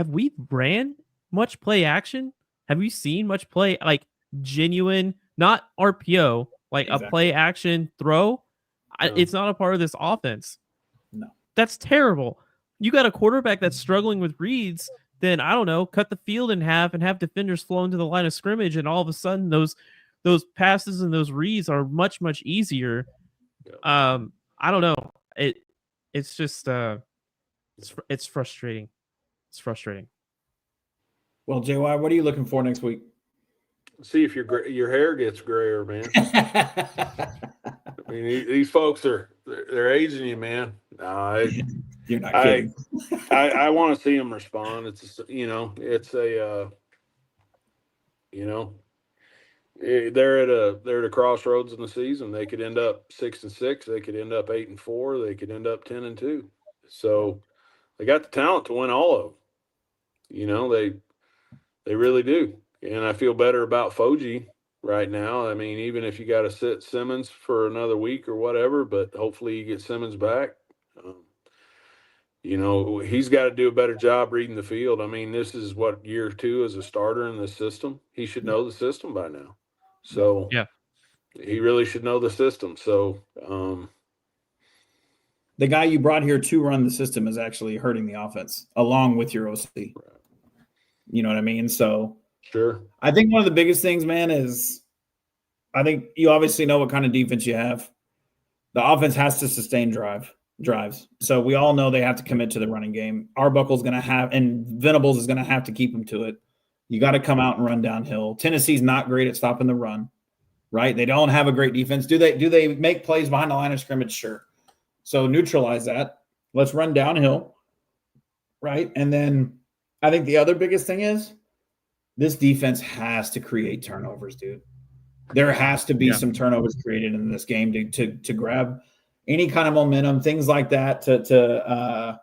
we ran much play action? Have you seen much play, like genuine, not RPO, like a play action throw? No. It's not a part of this offense. No. That's terrible. You got a quarterback that's struggling with reads, then I don't know, cut the field in half and have defenders flow into the line of scrimmage, and all of a sudden those passes and those reads are much, much easier. I don't know. It's just it's frustrating. It's frustrating. Well, JY, what are you looking for next week? See if your hair gets grayer, man. I mean, these folks they're aging you, man. You're not kidding. I want to see them respond. They're at a crossroads in the season. They could end up 6-6. They could end up 8-4. They could end up 10-2. So they got the talent to win all of them. They really do. And I feel better about Foji right now. I mean, even if you got to sit Simmons for another week or whatever, but hopefully you get Simmons back. He's got to do a better job reading the field. I mean, this is year 2 as a starter in the system. He should know the system by now. So yeah, he really should know the system. So the guy you brought here to run the system is actually hurting the offense along with your OC. Right. You know what I mean? So sure. I think one of the biggest things, man, is I think you obviously know what kind of defense you have. The offense has to sustain drives. So we all know they have to commit to the running game. Arbuckle's going to have, and Venables is going to have to keep them to it. You got to come out and run downhill. Tennessee's not great at stopping the run, right? They don't have a great defense. Do they make plays behind the line of scrimmage? Sure. So neutralize that. Let's run downhill, right? And then I think the other biggest thing is this defense has to create turnovers, dude. There has to be some turnovers created in this game to grab any kind of momentum, things like that to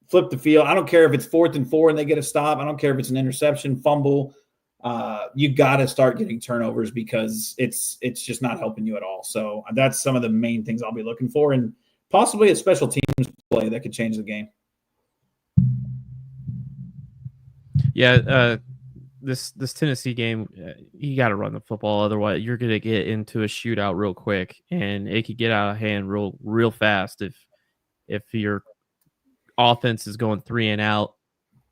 flip the field. I don't care if it's 4th and 4 and they get a stop. I don't care if it's an interception, fumble. You got to start getting turnovers because it's just not helping you at all. So that's some of the main things I'll be looking for, and possibly a special teams play that could change the game. Yeah, this Tennessee game, you got to run the football. Otherwise, you're going to get into a shootout real quick, and it could get out of hand real fast if your offense is going 3 and out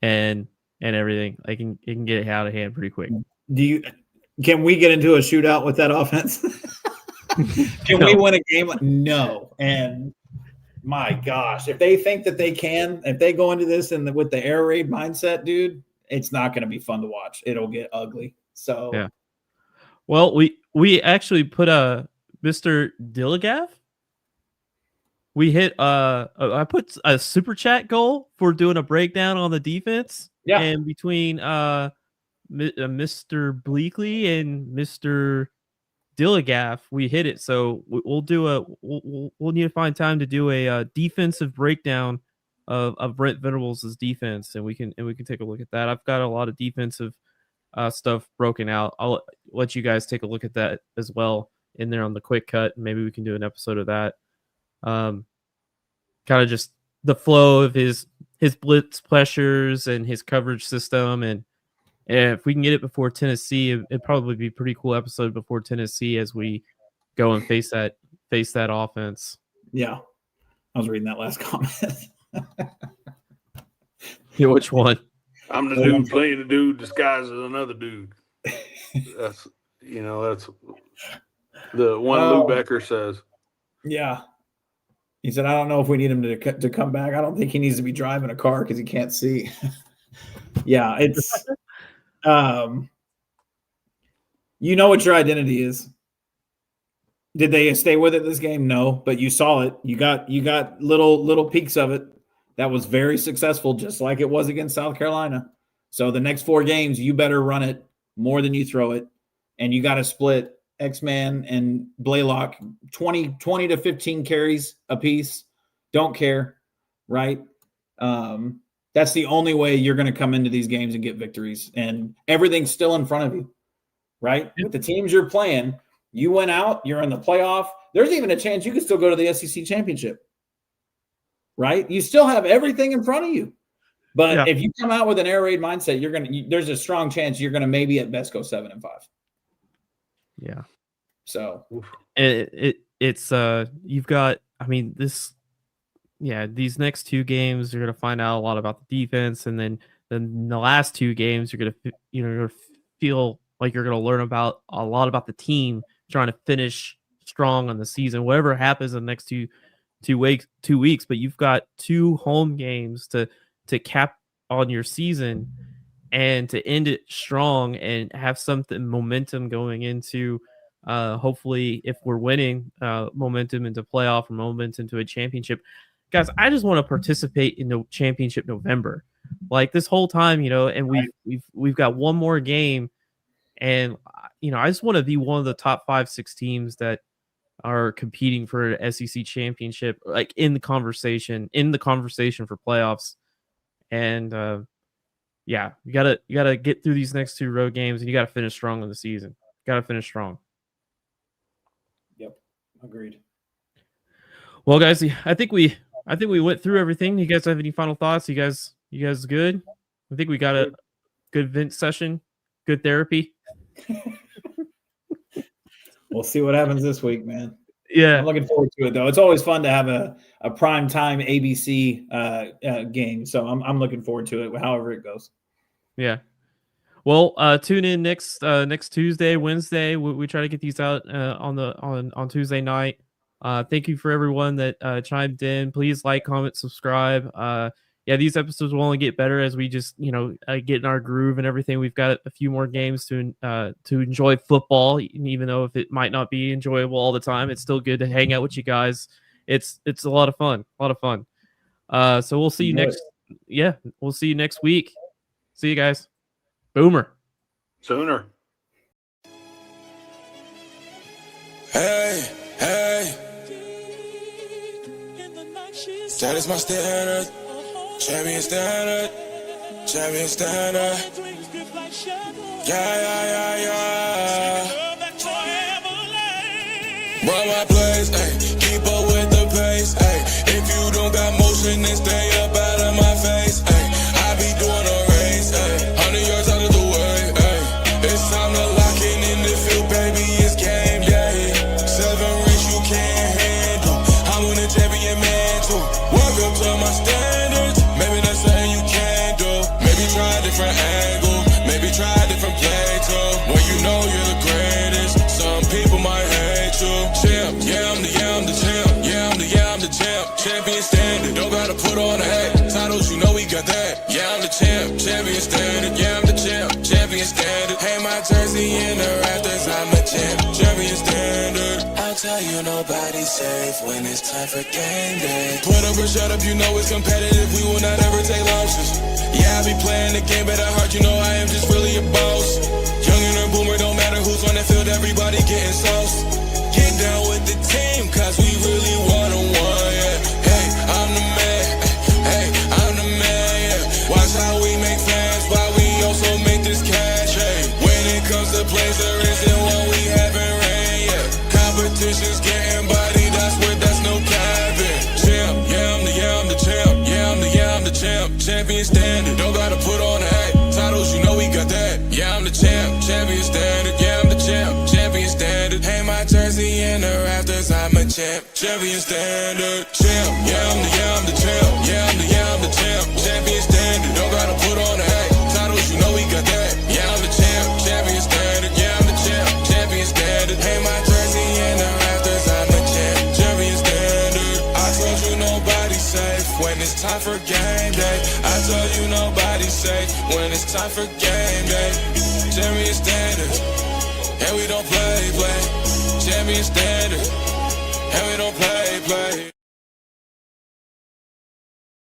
and everything. It can get out of hand pretty quick. Can we get into a shootout with that offense? Can we win a game? No. And my gosh, if they think that they can, if they go into this with the air raid mindset, dude, it's not going to be fun to watch. It'll get ugly. So yeah. Well, we actually put Mr. Dilligaff we hit I put a super chat goal for doing a breakdown on the defense. Yeah. And between Mr. Bleakley and Mr. Dilligaff, we hit it. So we'll need to find time to do a defensive breakdown of Brent Venables' defense, and we can take a look at that. I've got a lot of defensive stuff broken out. I'll let you guys take a look at that as well in there on the quick cut. Maybe we can do an episode of that. Kind of just the flow of his blitz pressures and his coverage system, and if we can get it before Tennessee, it'd probably be a pretty cool episode before Tennessee as we go and face that offense. Yeah, I was reading that last comment. Yeah, which one? I'm the dude playing the dude disguised as another dude. That's the one Lou Becker says. Yeah. He said, I don't know if we need him to come back. I don't think he needs to be driving a car because he can't see. Yeah, it's you know what your identity is. Did they stay with it this game? No, but you saw it. You got little peaks of it. That was very successful, just like it was against South Carolina. So the next 4 games, you better run it more than you throw it. And you got to split X-Man and Blaylock 20 to 15 carries a piece. Don't care, right? That's the only way you're going to come into these games and get victories. And everything's still in front of you, right? With the teams you're playing, you went out, you're in the playoff. There's even a chance you could still go to the SEC championship, right? You still have everything in front of you. But if you come out with an air raid mindset, there's a strong chance you're going to maybe at best go 7-5. Yeah. So it's you've got, I mean, these next 2 games you're going to find out a lot about the defense, and then the last 2 games you're going to feel like you're going to learn about a lot about the team trying to finish strong on the season, whatever happens in the next two weeks. But you've got 2 home games to cap on your season and to end it strong and have something momentum going into hopefully, if we're winning, momentum into playoff or momentum to a championship. Guys, I just want to participate in the championship November, like this whole time, and we've got one more game, and I just want to be one of the top 5-6 teams that are competing for an SEC championship, like in the conversation for playoffs. And you gotta get through these next 2 road games, and you gotta finish strong in the season. Gotta finish strong. Yep, agreed. Well, guys, I think we went through everything. You guys have any final thoughts? You guys good? I think we got a good Vince session, good therapy. We'll see what happens this week, man. Yeah, I'm looking forward to it, though. It's always fun to have a prime time ABC game, so I'm looking forward to it, however it goes. Yeah. Well, tune in next Tuesday, Wednesday. We try to get these out on Tuesday night. Thank you for everyone that chimed in. Please like, comment, subscribe. These episodes will only get better as we just get in our groove and everything. We've got a few more games to enjoy football, even though if it might not be enjoyable all the time, it's still good to hang out with you guys. It's a lot of fun, so we'll see you next. Yeah, we'll see you next week. See you guys. Boomer. Sooner. Hey. That is my standard. Champion standard. Yeah. Run my place, ayy. Keep up with the pace, ayy. If you don't got motion, then stay up out of my face, ayy. I be doing a race, ayy. 100 yards out of the way, ayy. It's time to lock it in the field, baby. It's game day. 7 rings you can't handle. I'm on a champion man too. Welcome to my standards. Maybe that's something you can do. Maybe try a different angle. Maybe try a different play too. When you know you're the greatest, some people might hate you. Champ, I'm the champ. Champion standard. Don't gotta put on a hat. Titles, you know we got that. Yeah, I'm the champ. Champion standard. Yeah, I'm the champ. Champion standard. Hang my jersey in the rafters. I'm the champ. Champion standard. tell you nobody's safe when it's time for game day. Put up or shut up, you know it's competitive. We will not ever take losses. Yeah, I be playing the game, but at heart, you know I am just really a boss. Youngin' or boomer, don't matter who's on the field, everybody getting sauce. Get down with the team, cause we really one-on-one, yeah. Hey, I'm the man, hey, I'm the man, yeah. Watch how we make fans, while we also make this cash, hey. When it comes to plays, there isn't one we haven't ran, yeah. Competition's getting bodied, that's no capping. Champ, yeah, I'm the champ, yeah, I'm the champ. Champion standard, don't gotta put on a hat. Titles, you know we got that. Yeah, I'm the champ, champion standard. Yeah, I'm the champ, champion standard. Hang my jersey in the rafters, I'm a champ, champion standard. Champ, yeah, I'm the champ. Yeah, I'm the champ, champion standard. Don't gotta put on a hat. Titles, you know we got that. Yeah, I'm the champ, champion standard. Yeah, I'm the champ, champion standard. Hang my jersey in the rafters, I'm a champ, champion standard. I told you nobody's safe when it's time for game day. I told you nobody's safe when it's time for game day. Champion standard, and we don't play. Champion standard, and we don't play.